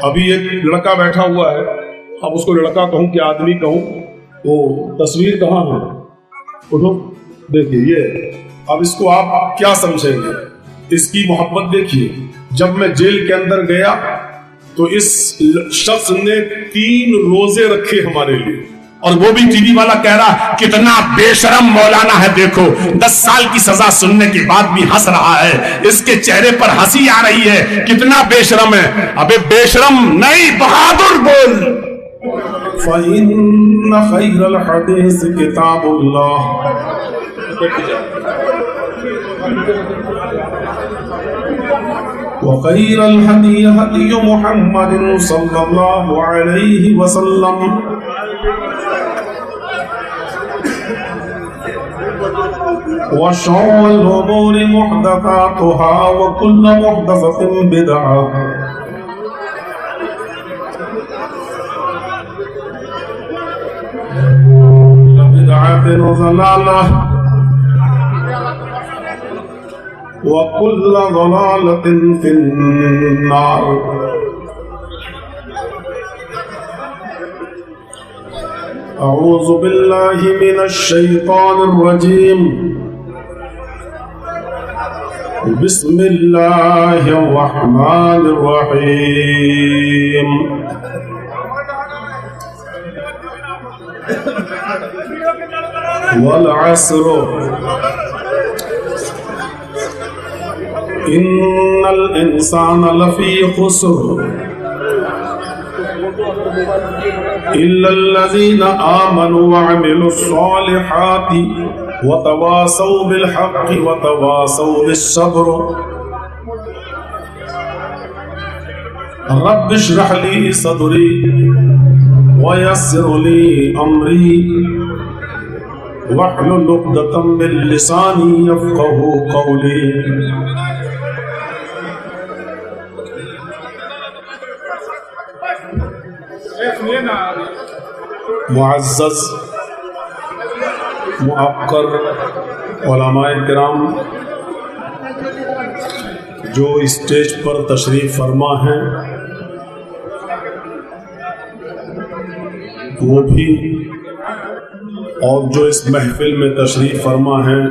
ابھی ایک لڑکا بیٹھا ہوا ہے، اب اس کو لڑکا کہوں کہ آدمی کہوں، وہ تصویر کہاں ہے؟ اٹھو دیکھیے یہ، اب اس کو آپ کیا سمجھیں گے؟ اس کی محبت دیکھیے. جب میں جیل کے اندر گیا تو اس شخص نے 3 روزے رکھے ہمارے لیے، اور وہ بھی ٹی وی والا کہہ رہا کتنا بے شرم مولانا ہے، دیکھو 10 سال کی سزا سننے کے بعد بھی ہنس رہا ہے، اس کے چہرے پر ہنسی آ رہی ہے، کتنا بے شرم ہے. ابے بے شرم نہیں، بہادر بول. فَإِنَّ خَيْرَ الْحَدِيثِ كِتَابُ اللَّهِ وَخَيْرَ الْهَدِيِ هَدْيُ مُحَمَّدٍ صَلَّى اللَّهُ عَلَيْهِ وَسَلَّمَ وَشَرَّ الْأُمُورِ مُحْدَثَاتُهَا وَكُلُّ مُحْدَثَةٍ بِدْعَةٌ وَبِدْعَةٌ ضَلَالَةٌ وَكُلُّ ضَلَالَةٍ فِي النَّارِ. أعوذ بالله من الشيطان الرجيم. بسم الله الرحمن الرحيم. والعصر إن الإنسان لفي خسر إلا الذين آمنوا وعملوا الصالحات وتواصوا بالحق وتواصوا بالصبر. رب اشرح لي صدري ويسر لي أمري واحلل عقدة من لساني يفقهوا قولي. معزز معقر علماء کرام جو اسٹیج پر تشریف فرما ہیں، وہ بھی، اور جو اس محفل میں تشریف فرما ہیں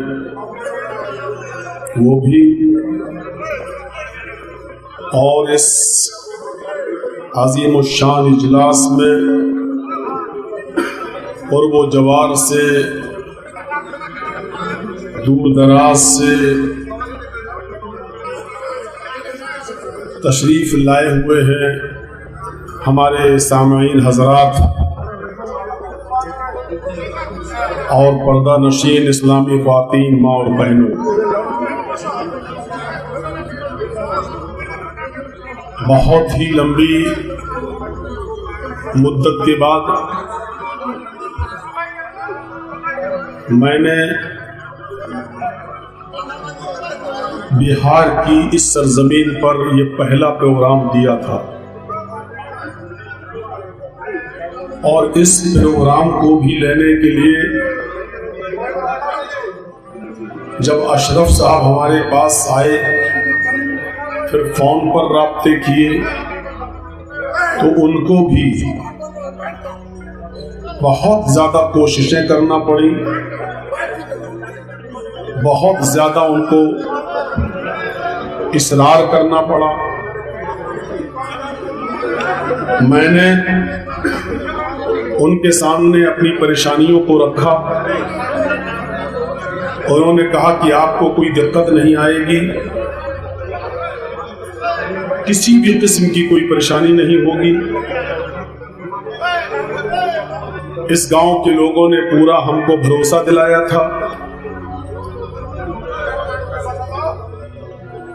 وہ بھی، اور اس عظیم الشان اجلاس میں قرب و جوار سے، دور دراز سے تشریف لائے ہوئے ہیں ہمارے سامعین حضرات اور پردہ نشین اسلامی خواتین ماں اور بہنوں. بہت ہی لمبی مدت کے بعد میں نے بہار کی اس سرزمین پر یہ پہلا پروگرام دیا تھا، اور اس پروگرام کو بھی لینے کے لیے جب اشرف صاحب ہمارے پاس آئے، پھر فون پر رابطے کیے، تو ان کو بھی بہت زیادہ کوششیں کرنا پڑی، بہت زیادہ ان کو اصرار کرنا پڑا. میں نے ان کے سامنے اپنی پریشانیوں کو رکھا، انہوں نے کہا کہ آپ کو کوئی دقت نہیں آئے گی، کسی بھی قسم کی کوئی پریشانی نہیں ہوگی. اس گاؤں کے لوگوں نے پورا ہم کو بھروسہ دلایا تھا،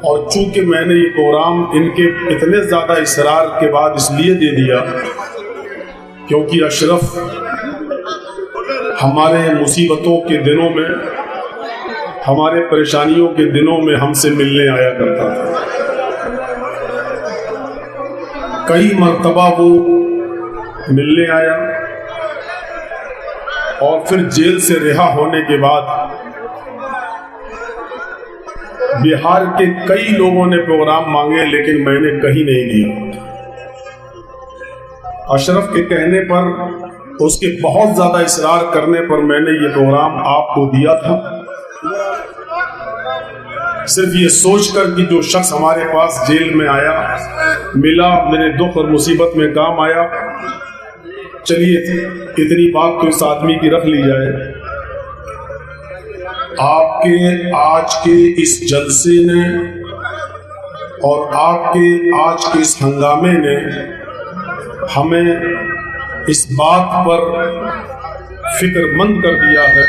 اور چونکہ میں نے یہ پروگرام ان کے اتنے زیادہ اصرار کے بعد اس لیے دے دیا کیونکہ اشرف ہمارے مصیبتوں کے دنوں میں، ہمارے پریشانیوں کے دنوں میں ہم سے ملنے آیا کرتا تھا. کئی مرتبہ وہ ملنے آیا، اور پھر جیل سے رہا ہونے کے بعد بہار کے کئی لوگوں نے پروگرام مانگے، لیکن میں نے کہیں نہیں دیا. अशरफ के कहने पर, उसके बहुत ज्यादा इसरार करने पर मैंने ये प्रोग्राम आपको दिया था, सिर्फ ये सोचकर कि जो शख्स हमारे पास जेल में आया, मिला, मेरे दुख और मुसीबत में काम आया, चलिए इतनी बात तो इस आदमी की रख ली जाए। आपके आज के इस जलसे ने और आपके आज के इस हंगामे ने हमें इस बात पर फिक्रमंद कर दिया है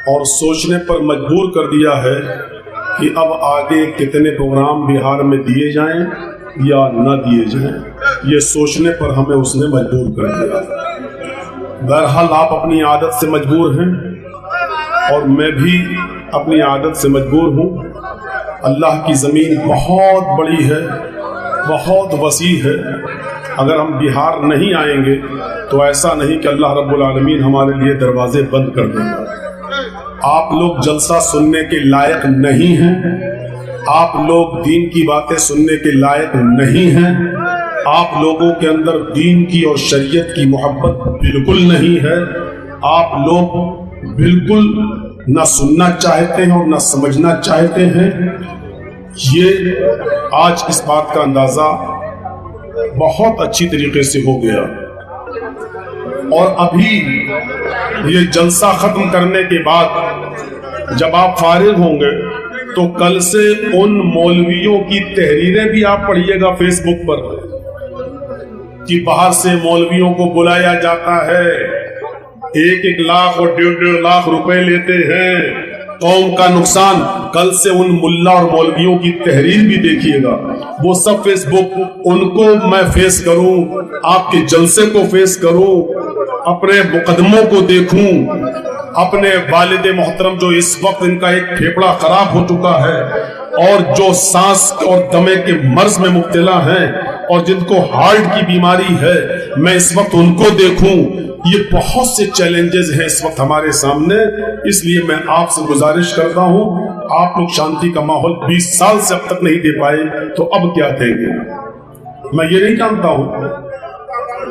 और सोचने पर मजबूर कर दिया है कि अब आगे कितने प्रोग्राम बिहार में दिए जाएं या न दिए जाएं। ये सोचने पर हमें उसने मजबूर कर दिया। बहरहाल आप अपनी आदत से मजबूर हैं और मैं भी अपनी आदत से मजबूर हूँ। अल्लाह की ज़मीन बहुत बड़ी है, बहुत वसी है। अगर हम बिहार नहीं आएंगे तो ऐसा नहीं कि अल्लाह रब्बुल आलमीन हमारे लिए दरवाजे बंद कर देगा। आप लोग जलसा सुनने के लायक नहीं हैं, आप लोग दीन की बातें सुनने के लायक नहीं हैं, आप लोगों के अंदर दीन की और शरीयत की मोहब्बत बिल्कुल नहीं है। आप लोग बिल्कुल न सुनना चाहते हैं और न समझना चाहते हैं। ये आज इस बात का अंदाजा बहुत अच्छी तरीके से हो गया। और अभी ये जलसा खत्म करने के बाद जब आप फारिग होंगे तो कल से उन मौलवियों की तहरीरें भी आप पढ़िएगा फेसबुक पर कि बाहर से मौलवियों को बुलाया जाता है, 1-1 लाख और 1.5 लाख रुपए लेते हैं, कौम का नुकसान। कल से उन मुल्ला और मौलवियों की तहरीर भी देखिएगा, वो सब फेसबुक, उनको मैं फेस करूं, आपके जलसे को फेस करूं, अपने मुकदमों को देखूं, अपने वालिद मोहतरम जो इस वक्त इनका एक फेफड़ा खराब हो चुका है और जो सांस और दमे के मर्ज में मुब्तला हैं और जिनको हार्ट की बीमारी है, मैं इस वक्त उनको देखूं। ये बहुत से चैलेंजेस हैं इस वक्त हमारे सामने। इसलिए मैं आपसे गुजारिश करता हूं, आप लोग शांति का माहौल 20 साल से अब तक नहीं दे पाए तो अब क्या देंगे। मैं ये नहीं जानता हूं,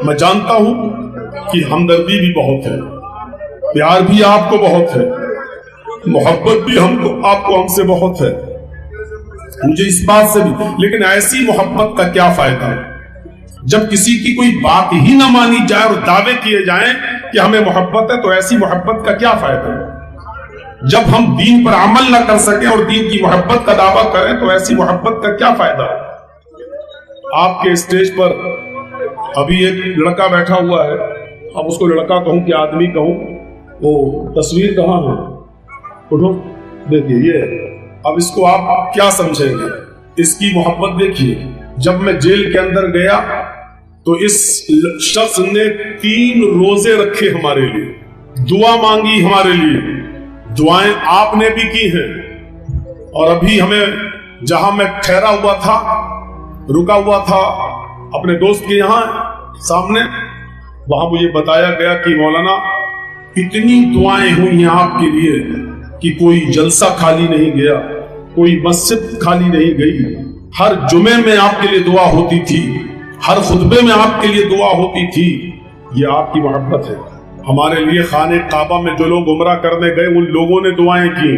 मैं जानता हूं कि हमदर्दी भी बहुत है, प्यार भी आपको बहुत है, मोहब्बत भी आपको हमसे बहुत है, मुझे इस बात से भी। लेकिन ऐसी मोहब्बत का क्या फायदा है जब किसी की कोई बात ही ना मानी जाए और दावे किए जाएं कि हमें मोहब्बत है, तो ऐसी मोहब्बत का क्या फायदा है। जब हम दीन पर अमल ना कर सकें और दीन की मोहब्बत का दावा करें तो ऐसी मोहब्बत का क्या फायदा। आपके स्टेज पर अभी एक लड़का बैठा हुआ है, अब उसको लड़का कहूं कि आदमी कहूं, वो तस्वीर कहां है, उठो देखिए ये। अब इसको आप क्या समझेंगे, इसकी मोहब्बत देखिए। जब मैं जेल के अंदर गया तो इस शख्स ने 3 रोजे रखे हमारे लिए, दुआ मांगी हमारे लिए, दुआएं आपने भी की हैं। और अभी हमें जहां मैं ठहरा हुआ था, रुका हुआ था अपने दोस्त के यहां सामने, वहां मुझे बताया गया कि मौलाना इतनी दुआएं हुई हैं आपके लिए कि कोई जलसा खाली नहीं गया, कोई मस्जिद खाली नहीं गई। हर जुमे में आपके लिए दुआ होती थी, हर खुतबे में आपके लिए दुआ होती थी। ये आपकी मोहब्बत है। हमारे लिए खाने काबा में जो लोग उमरा करने गए उन लोगों ने दुआएं की,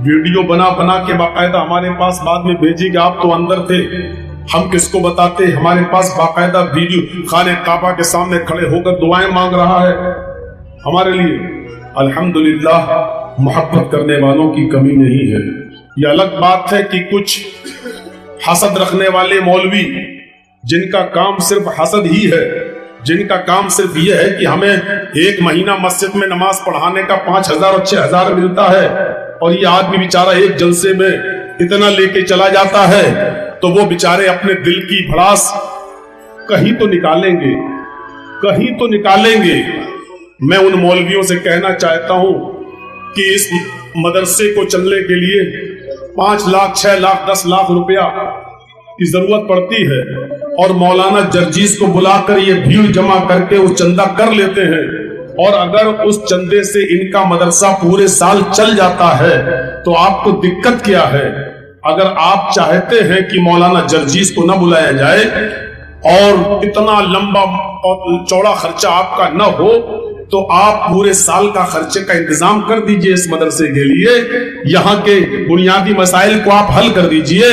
वीडियो बना बना के बाकायदा हमारे पास बाद में भेजी कि आप तो अंदर थे, हम किसको बताते। हमारे पास बाकायदा वीडियो खाने काबा के सामने खड़े होकर दुआएं मांग रहा है हमारे लिए। अल्हम्दुलिल्लाह मोहब्बत करने वालों की कमी नहीं है। ये अलग बात है कि कुछ हसद रखने वाले मौलवी जिनका काम सिर्फ हसद ही है, जिनका काम सिर्फ ये है कि हमें 1 महीना मस्जिद में नमाज पढ़ाने का 5,000 और 6,000 मिलता है और ये आदमी बेचारा एक जलसे में इतना लेके चला जाता है, तो वो बेचारे अपने दिल की भड़ास कहीं तो निकालेंगे, कहीं तो निकालेंगे। मैं उन मौलवियों से कहना चाहता हूं कि इस मदरसे को चलने के लिए 5 लाख, 6 लाख, 10 लाख रुपया की जरूरत पड़ती है और मौलाना जर्जीस को बुलाकर ये भीड़ जमा करके वो चंदा कर लेते हैं। और अगर उस चंदे से इनका मदरसा पूरे साल चल जाता है तो आपको दिक्कत क्या है। अगर आप चाहते हैं कि मौलाना जर्जीस को न बुलाया जाए اور اتنا لمبا اور چوڑا خرچہ آپ کا نہ ہو تو آپ پورے سال کا خرچے کا انتظام کر دیجئے اس مدرسے کے لیے. یہاں کے بنیادی مسائل کو آپ حل کر دیجئے.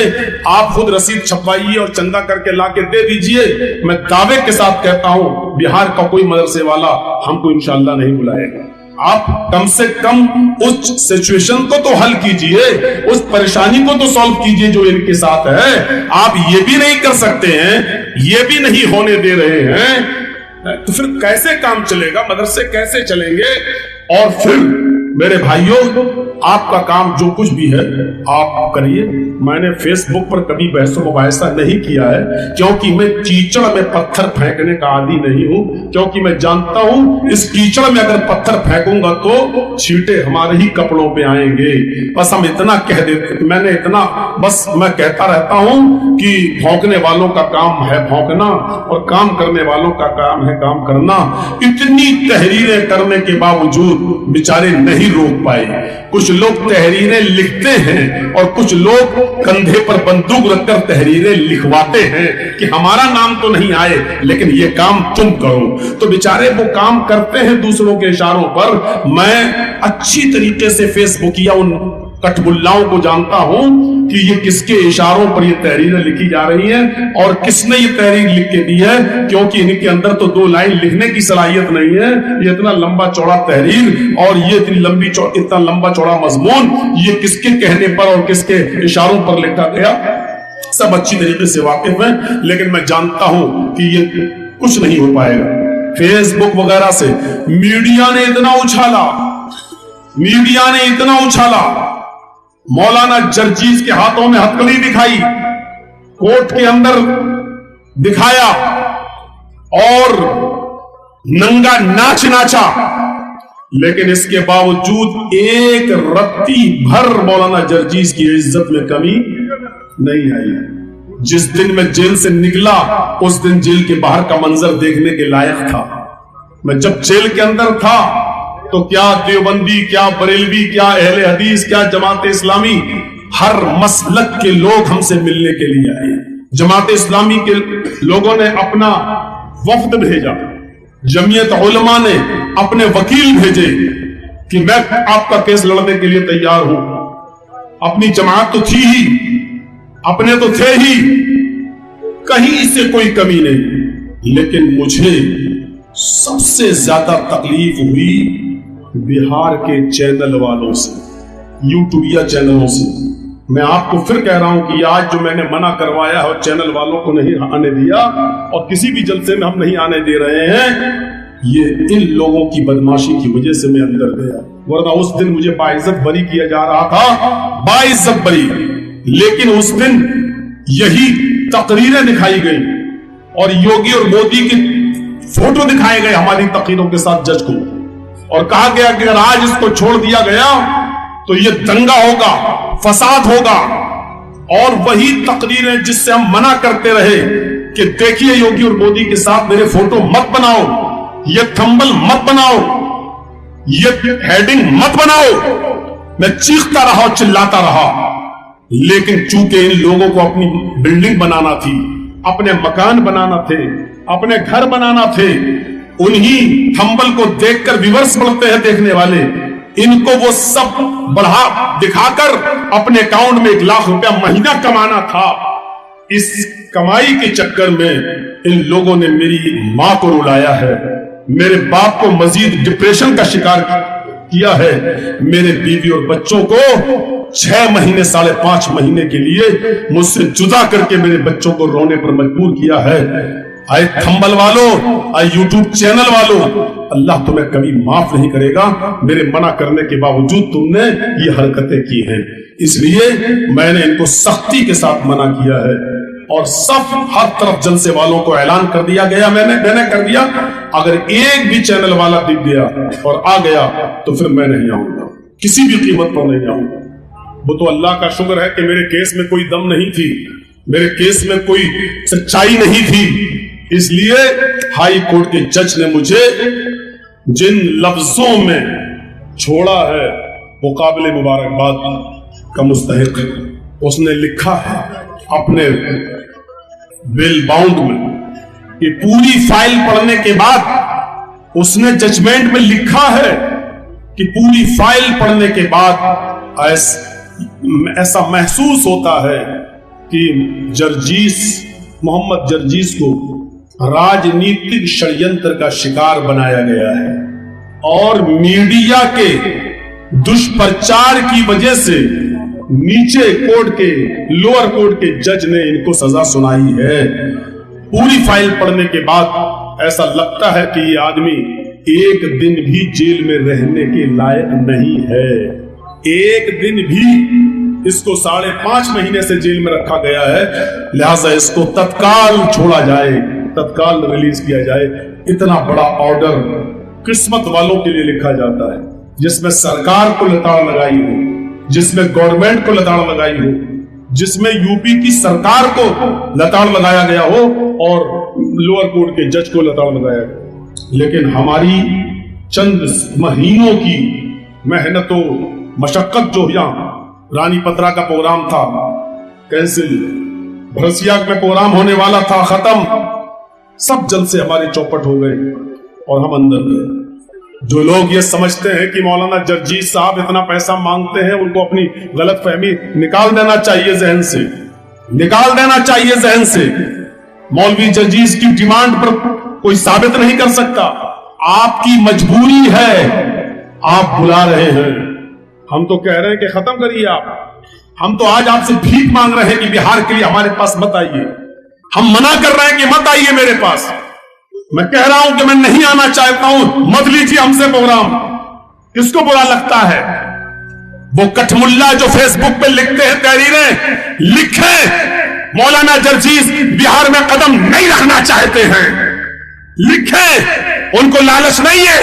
آپ خود رسید چھپوائیے اور چندہ کر کے لا کے دے دیجئے. میں دعوے کے ساتھ کہتا ہوں بہار کا کوئی مدرسے والا ہم کو انشاءاللہ نہیں بلائے گا. آپ کم سے کم اس سچویشن کو تو حل کیجئے, اس پریشانی کو تو سولو کیجئے جو ان کے ساتھ ہے. آپ یہ بھی نہیں کر سکتے ہیں, یہ بھی نہیں ہونے دے رہے ہیں, تو پھر کیسے کام چلے گا, مدرسے کیسے چلیں گے؟ اور پھر میرے بھائیوں, آپ کا کام جو کچھ بھی ہے آپ کریے. میں نے فیس بک پر کبھی بحث و مباحثہ نہیں کیا ہے, کیونکہ میں کیچڑ میں پتھر پھینکنے کا عادی نہیں ہوں, کیونکہ میں جانتا ہوں اس کیچڑ میں اگر پتھر پھینکوں گا تو چھینٹے ہمارے ہی کپڑوں پہ آئیں گے. بس ہم اتنا کہہ دیتے, میں نے اتنا بس میں کہتا رہتا ہوں کہ بھونکنے والوں کا کام ہے بھونکنا اور کام کرنے والوں کا کام ہے کام کرنا. اتنی تحریریں کرنے کے باوجود بیچارے نہیں روک پائے. کچھ لوگ تحریریں لکھتے ہیں اور کچھ لوگ کندھے پر بندوق رکھ کر تحریریں لکھواتے ہیں کہ ہمارا نام تو نہیں آئے لیکن یہ کام تم کرو. تو بیچارے وہ کام کرتے ہیں دوسروں کے اشاروں پر. میں اچھی طریقے سے فیس بک یا ان کٹ بلاؤں کو جانتا ہوں کہ یہ کس کے اشاروں پر یہ تحریریں لکھی جا رہی ہیں اور کس نے یہ تحریر لکھ کے دی ہے, کیونکہ ان کے اندر تو 2 لائن لکھنے کی صلاحیت نہیں ہے. یہ اتنا لمبا چوڑا تحریر اور یہ اتنا لمبا چوڑا مضمون یہ کس کے کہنے پر اور کس کے اشاروں پر لکھا گیا سب اچھی طریقے سے واقف ہیں. لیکن میں جانتا ہوں کہ یہ کچھ نہیں ہو پائے گا. فیس بک وغیرہ سے میڈیا نے اتنا اچھالا, مولانا جرجیز کے ہاتھوں میں ہتکڑی دکھائی, کوٹ کے اندر دکھایا اور ننگا ناچ ناچا, لیکن اس کے باوجود ایک رتی بھر مولانا جرجیز کی عزت میں کمی نہیں آئی. جس دن میں جیل سے نکلا اس دن جیل کے باہر کا منظر دیکھنے کے لائق تھا. میں جب جیل کے اندر تھا تو کیا دیوبندی, کیا بریلوی, کیا اہل حدیث, کیا جماعت اسلامی, ہر مسلک کے لوگ ہم سے ملنے کے لیے آئے. جماعت اسلامی کے لوگوں نے اپنا وفد بھیجا, جمعیت علماء نے اپنے وکیل بھیجے کہ میں آپ کا کیس لڑنے کے لیے تیار ہوں. اپنی جماعت تو تھی ہی, اپنے تو تھے ہی, کہیں سے کوئی کمی نہیں. لیکن مجھے سب سے زیادہ تکلیف ہوئی بہار کے چینل والوں سے, یوٹیوبیا چینلوں سے. میں آپ کو پھر کہہ رہا ہوں کہ آج جو میں نے منع کروایا اور چینل والوں کو نہیں آنے دیا اور کسی بھی جلسے میں ہم نہیں آنے دے رہے ہیں, یہ ان لوگوں کی بدماشی کی وجہ سے میں اندر گیا. ورنہ اس دن مجھے باعزت بری کیا جا رہا تھا, باعزت بری. لیکن اس دن یہی تقریریں دکھائی گئی اور یوگی اور مودی کے فوٹو دکھائے گئے ہماری تقریروں کے ساتھ جج کو, اور کہا گیا کہ اگر آج اس کو چھوڑ دیا گیا تو یہ دنگا ہوگا, فساد ہوگا. اور وہی تقریریں جس سے ہم منع کرتے رہے کہ دیکھیے یوگی اور مودی کے ساتھ میرے فوٹو مت بناؤ, یہ تھمبل مت بناؤ, یہ ہیڈنگ مت بناؤ, میں چیختا رہا اور چلاتا رہا. لیکن چونکہ ان لوگوں کو اپنی بلڈنگ بنانا تھی, اپنے مکان بنانا تھے, اپنے گھر بنانا تھے, انہی تھمبل کو دیکھ کر ویورز بڑھتے ہیں دیکھنے والے, ان کو وہ سب بڑھا دکھا کر اپنے اکاؤنٹ میں 1 لاکھ روپیہ مہینہ کمانا تھا. اس کمائی کے چکر میں ان لوگوں نے میری ماں کو رلایا ہے, میرے باپ کو مزید ڈپریشن کا شکار کیا ہے, میرے بیوی اور بچوں کو 6 مہینے 5.5 مہینے کے لیے مجھ سے جدا کر کے میرے بچوں کو رونے پر مجبور کیا ہے. آئے تھمبل والوں, آئے یوٹیوب چینل والوں, اللہ تمہیں کبھی معاف نہیں کرے گا. میرے منع کرنے کے باوجود تم نے یہ حرکتیں کی ہیں, اس لیے میں نے ان کو سختی کے ساتھ منع کیا ہے. اور سب ہر طرف جلسے والوں کو اعلان کر دیا گیا, میں نے کر دیا, اگر ایک بھی چینل والا دکھ گیا اور آ گیا تو پھر میں نہیں آؤں گا, کسی بھی قیمت پر نہیں آؤں گا. وہ تو اللہ کا شکر ہے کہ میرے کیس میں کوئی دم نہیں تھی, میرے کیس میں کوئی سچائی نہیں تھی. اس لیے ہائی کورٹ کے جج نے مجھے جن لفظوں میں چھوڑا ہے وہ قابل مبارکباد کا مستحق ہے. اس نے لکھا ہے اپنے بیل باؤنڈ میں कि पूरी फाइल पढ़ने के बाद उसने जजमेंट में लिखा है कि पूरी फाइल पढ़ने के बाद ऐसा महसूस होता है कि मोहम्मद जर्जीस को राजनीतिक षड्यंत्र का शिकार बनाया गया है और मीडिया के दुष्प्रचार की वजह से नीचे कोर्ट के लोअर कोर्ट के जज ने इनको सजा सुनाई है। पूरी फाइल पढ़ने के बाद ऐसा लगता है कि ये आदमी एक दिन भी जेल में रहने के लायक नहीं है। एक दिन भी इसको 5.5 महीने से जेल में रखा गया है, लिहाजा इसको तत्काल छोड़ा जाए, तत्काल रिलीज किया जाए। इतना बड़ा ऑर्डर किस्मत वालों के लिए लिखा जाता है, जिसमें सरकार को लताड़ लगाई हो, जिसमें गवर्नमेंट को लताड़ लगाई हो, जिसमें यूपी की सरकार को लताड़ लगाया गया हो और लोअर कोर्ट के जज को लताड़ लगाया गया। लेकिन हमारी चंद महीनों की मेहनतों मशक्कत जो यहाँ रानी पत्रा का प्रोग्राम था कैंसिल, भरसिया में प्रोग्राम होने वाला था खत्म, सब जल्द से हमारे चौपट हो गए और हम अंदर गए। जो लोग ये समझते हैं कि मौलाना जर्जीस साहब इतना पैसा मांगते हैं, उनको अपनी गलत फहमी निकाल देना चाहिए जहन से, निकाल देना चाहिए जहन से। मौलवी जर्जीस की डिमांड पर कोई साबित नहीं कर सकता, आपकी मजबूरी है, आप बुला रहे हैं। हम तो कह रहे हैं कि खत्म करिए आप, हम तो आज आपसे भीख मांग रहे हैं कि बिहार के लिए हमारे पास मत आइए। हम मना कर रहे हैं कि मत आइए मेरे पास। मैं कह रहा हूं कि मैं नहीं आना चाहता हूं, मत लीजिए हमसे प्रोग्राम। किसको बुरा लगता है? वो कठमुल्ला जो फेसबुक पे लिखते हैं तहरीरें, लिखें मौलाना जर्जीस बिहार में कदम नहीं रखना चाहते हैं, लिखें, उनको लालच नहीं है,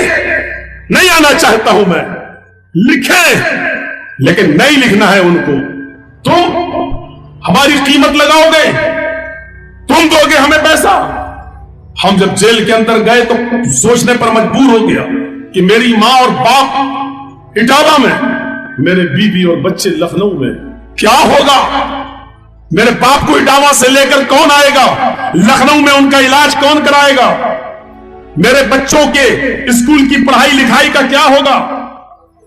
नहीं आना चाहता हूं मैं, लिखें, लेकिन नहीं लिखना है उनको। तुम हमारी कीमत लगाओगे, तुम दोगे हमें पैसा। हम जब जेल के अंदर गए तो सोचने पर मजबूर हो गया कि मेरी मां और बाप इटावा में, मेरे बीवी और बच्चे लखनऊ में, क्या होगा? मेरे बाप को इटावा से लेकर कौन आएगा? लखनऊ में उनका इलाज कौन कराएगा? मेरे बच्चों के स्कूल की पढ़ाई लिखाई का क्या होगा?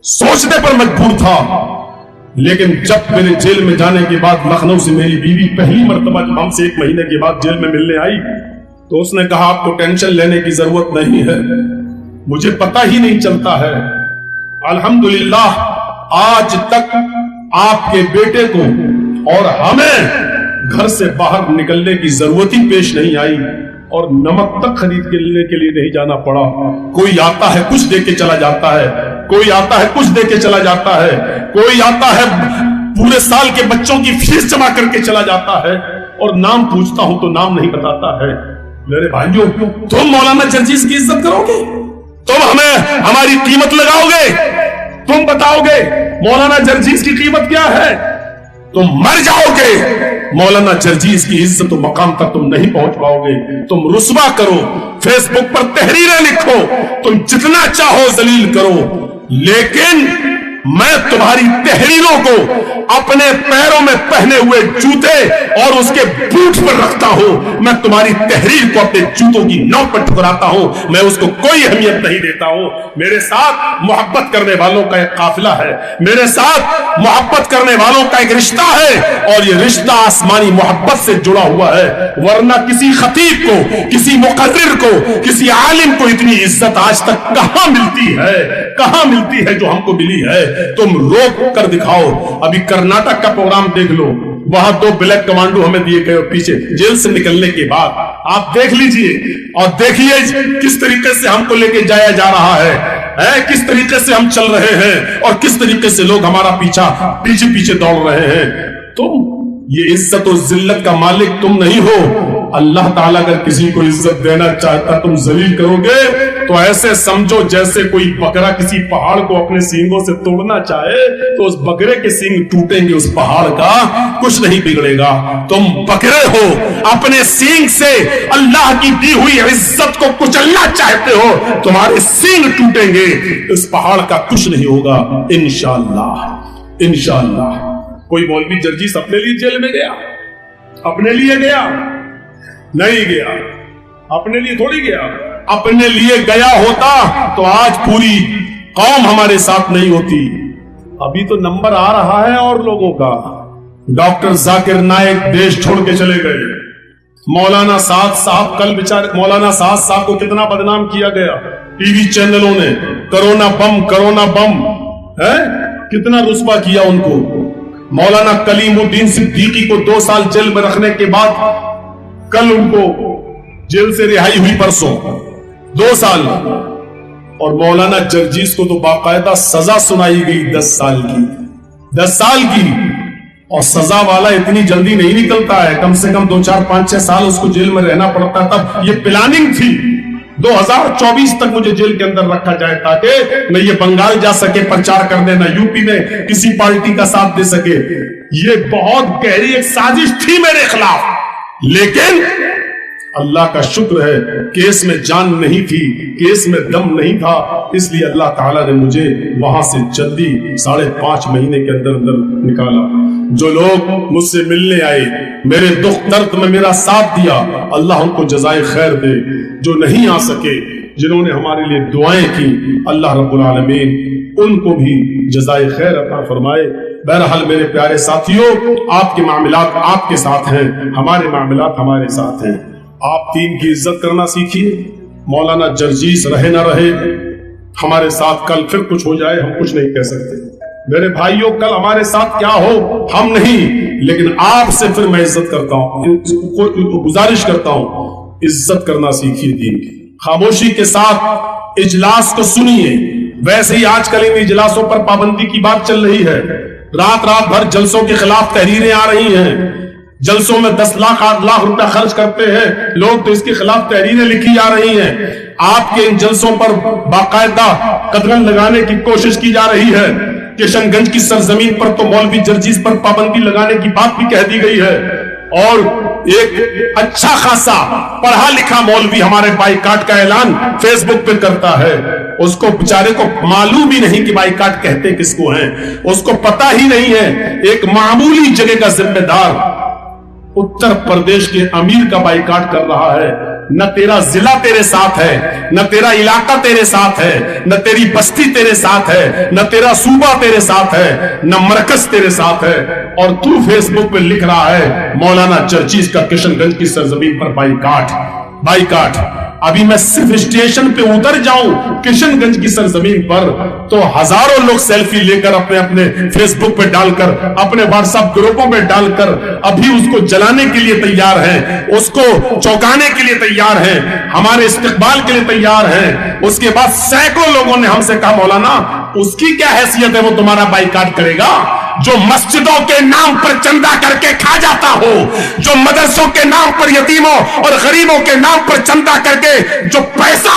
सोचने पर मजबूर था। लेकिन जब मेरे जेल में जाने के बाद लखनऊ से मेरी बीवी पहली मर्तबा जब हमसे 1 महीने के बाद जेल में मिलने आई तो उसने कहा आपको टेंशन लेने की जरूरत नहीं है, मुझे पता ही नहीं चलता है। अल्हम्दुलिल्लाह आज तक आपके बेटे को और हमें घर से बाहर निकलने की जरूरत ही पेश नहीं आई और नमक तक खरीद के लेने के लिए नहीं जाना पड़ा। कोई आता है कुछ दे के चला जाता है, कोई आता है कुछ दे के चला जाता है, कोई आता है पूरे साल के बच्चों की फीस जमा करके चला जाता है और नाम पूछता हूं तो नाम नहीं बताता है। मेरे भाइयों, तुम मौलाना जर्जीस की इज्जत करोगे? तुम हमें हमारी कीमत लगाओगे? तुम बताओगे मौलाना जर्जीस की कीमत क्या है? तुम मर जाओगे। मौलाना जर्जीस की इज्जत मकाम तक तुम नहीं पहुंच पाओगे। तुम रुस्वा करो, फेसबुक पर तहरीरें लिखो, तुम जितना चाहो जलील करो, लेकिन मैं तुम्हारी तहरीरों को अपने पैरों में पहने हुए जूते और उसके बूट पर रखता हूं। मैं तुम्हारी तहरीर को अपने जूतों की नोक पर ठुकराता हूं, मैं उसको कोई अहमियत नहीं देता हूं। मेरे साथ मोहब्बत करने वालों का एक काफिला है, मेरे साथ मोहब्बत करने वालों का एक रिश्ता है और ये रिश्ता आसमानी मोहब्बत से जुड़ा हुआ है। वरना किसी खतीब को, किसी मुकर्रिर को, किसी आलिम को इतनी इज्जत आज तक कहां मिलती है, कहां मिलती है जो हमको मिली है? तुम रोक कर दिखाओ। अभी कर्नाटक का प्रोग्राम देख लो, वहां 2 ब्लैक कमांडो हमें दिए गए पीछे जेल से निकलने के बाद। आप देख लीजिए और देखिए किस तरीके से हमको लेके जाया जा रहा है, किस तरीके से हम चल रहे हैं और किस तरीके से लोग हमारा पीछे पीछे दौड़ रहे हैं। तुम ये इज्जत और जिल्लत का मालिक तुम नहीं हो। अल्लाह ताला अगर किसी को इज्जत देना चाहता तुम जलील करोगे तो ऐसे समझो जैसे कोई बकरा किसी पहाड़ को अपने सींगों से तोड़ना चाहे तो उस बकरे के सींग टूटेंगे, उस पहाड़ का कुछ नहीं बिगड़ेगा। तुम बकरे हो, अपने सींग से अल्लाह की दी हुई इज्जत को कुचलना चाहते हो, तुम्हारे सींग टूटेंगे, इस पहाड़ का कुछ नहीं होगा इंशाअल्लाह। इंशाअल्लाह। कोई मौलवी जर्जीस अपने लिए जेल में गया? अपने लिए गया? नहीं गया। اپنے لیے تھوڑی گیا، اپنے لیے گیا ہوتا تو آج پوری قوم ہمارے ساتھ نہیں ہوتی۔ ابھی تو نمبر آ رہا ہے اور لوگوں کا۔ ڈاکٹر ذاکر نائک دیش چھوڑ کے چلے گئے۔ مولانا سعد صاحب، کل بیچارے مولانا سعد صاحب کو کتنا بدنام کیا گیا ٹی وی چینلوں نے، کرونا بم کرونا بم ہے، کتنا رسوا کیا ان کو۔ مولانا کلیم الدین صدیقی کو 2 سال جیل میں رکھنے کے بعد کل ان کو جیل سے رہائی ہوئی، پرسوں 2 سال، اور مولانا جرجیس کو تو باقاعدہ سزا سنائی گئی 10 سال کی، 10 سال کی، اور سزا والا اتنی جلدی نہیں نکلتا ہے، کم سے کم 2 4 5 6 سال اس کو جیل میں رہنا پڑتا۔ تب یہ پلاننگ تھی 2024 تک مجھے جیل کے اندر رکھا جائے تاکہ نہ یہ بنگال جا سکے پرچار کرنے، نہ یوپی میں کسی پارٹی کا ساتھ دے سکے۔ یہ بہت گہری ایک سازش تھی میرے خلاف، لیکن اللہ کا شکر ہے کیس میں جان نہیں تھی، کیس میں دم نہیں تھا، اس لیے اللہ تعالیٰ نے مجھے وہاں سے جلدی 5.5 مہینے کے اندر نکالا۔ جو لوگ مجھ سے ملنے آئے، میرے دکھ درد میں میرا ساتھ دیا، اللہ ان کو جزائے خیر دے۔ جو نہیں آ سکے، جنہوں نے ہمارے لیے دعائیں کی، اللہ رب العالمین ان کو بھی جزائے خیر عطا فرمائے۔ بہرحال میرے پیارے ساتھیوں، آپ کے معاملات آپ کے ساتھ ہیں، ہمارے معاملات ہمارے ساتھ ہیں۔ آپ دین کی عزت کرنا سیکھیے۔ مولانا جرجیس رہے نہ رہے ہمارے ساتھ، کل پھر کچھ ہو جائے ہم کچھ نہیں کہہ سکتے۔ میرے بھائیوں، کل ہمارے ساتھ کیا ہو ہم نہیں، لیکن آپ سے پھر میں عزت کرتا ہوں، گزارش کرتا ہوں، عزت کرنا سیکھیے دین کی۔ خاموشی کے ساتھ اجلاس کو سنیے۔ ویسے ہی آج کل ان اجلاسوں پر پابندی کی بات چل رہی ہے، رات بھر جلسوں کے خلاف تحریریں آ رہی ہیں، جلسوں میں 10 لاکھ 8 لاکھ روپے خرچ کرتے ہیں لوگ، تو اس کے خلاف تحریریں لکھی جا رہی ہیں۔ آپ کے ان جلسوں پر باقاعدہ قدغن لگانے کی کوشش کی جا رہی ہے۔ کشن گنج کی سرزمین پر تو مولوی جرجیس پر پابندی لگانے کی بات بھی کہہ دی گئی ہے، اور ایک اچھا خاصا پڑھا لکھا مولوی ہمارے بائیکاٹ کا اعلان فیس بک پہ کرتا ہے، اس کو بیچارے کو معلوم ہی نہیں کہ بائیکاٹ کہتے کس کو ہیں، اس کو پتہ ہی نہیں ہے۔ ایک معمولی جگہ کا ذمہ دار اتر پردیش کے امیر کا بائیکاٹ کر رہا ہے۔ نہ تیرا ضلع تیرے ساتھ ہے، نہ تیرا علاقہ تیرے ساتھ ہے، نہ تیری بستی تیرے ساتھ ہے، نہ تیرا صوبہ تیرے ساتھ ہے، نہ مرکز تیرے ساتھ ہے، اور تو فیس بک پہ لکھ رہا ہے مولانا جرجیس کا کشن گنج کی سرزمین پر بائیکاٹ۔ ابھی میں صرف اسٹیشن پہ اتر جاؤں کشن گنج کی سرزمین پر تو ہزاروں لوگ سیلفی لے کر اپنے فیس بک پہ ڈال کر، اپنے واٹس ایپ گروپوں پہ ڈال کر ابھی اس کو جلانے کے لیے تیار ہیں، اس کو چوکانے کے لیے تیار ہیں، ہمارے استقبال کے لیے تیار ہیں۔ اس کے بعد سینکڑوں لوگوں نے ہم سے کہا مولانا اس کی کیا حیثیت ہے وہ تمہارا بائیکاٹ کرے گا؟ جو مسجدوں کے نام پر چندہ کر کے کھا جاتا ہو، جو مدرسوں کے نام پر یتیموں اور غریبوں کے نام پر چندہ کر کے جو پیسہ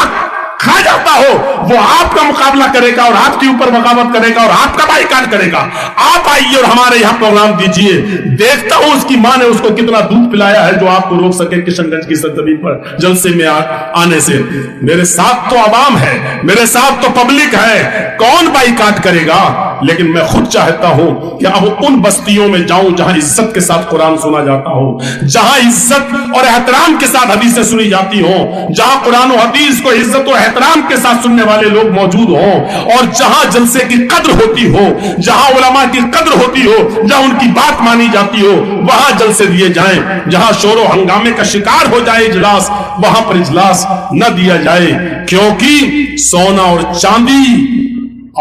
کھا جاتا ہو، وہ آپ کا مقابلہ کرے گا اور آپ کے اوپر بغاوت کرے گا اور آپ کا بائیکاٹ کرے گا۔ آپ آئیے اور ہمارے یہاں پروگرام دیجئے، دیکھتا ہوں اس کی ماں نے اس کو کتنا دودھ پلایا ہے جو آپ کو روک سکے کشن گنج کی سرزمین پر جلسے میں آنے سے۔ میرے ساتھ تو عوام ہے، میرے ساتھ تو پبلک ہے، کون بائیکاٹ کرے گا؟ لیکن میں خود چاہتا ہوں کہ اب ان بستیوں میں جاؤں جہاں عزت کے ساتھ قرآن سنا جاتا ہو، جہاں عزت اور احترام کے ساتھ حدیثیں سنی جاتی ہوں، جہاں قرآن و حدیث کو عزت و احترام کے ساتھ سننے والے لوگ موجود ہوں، اور جہاں جلسے کی قدر ہوتی ہو، جہاں علماء کی قدر ہوتی ہو، جہاں ان کی بات مانی جاتی ہو، وہاں جلسے دیے جائیں۔ جہاں شور و ہنگامے کا شکار ہو جائے اجلاس، وہاں پر اجلاس نہ دیا جائے، کیونکہ سونا اور چاندی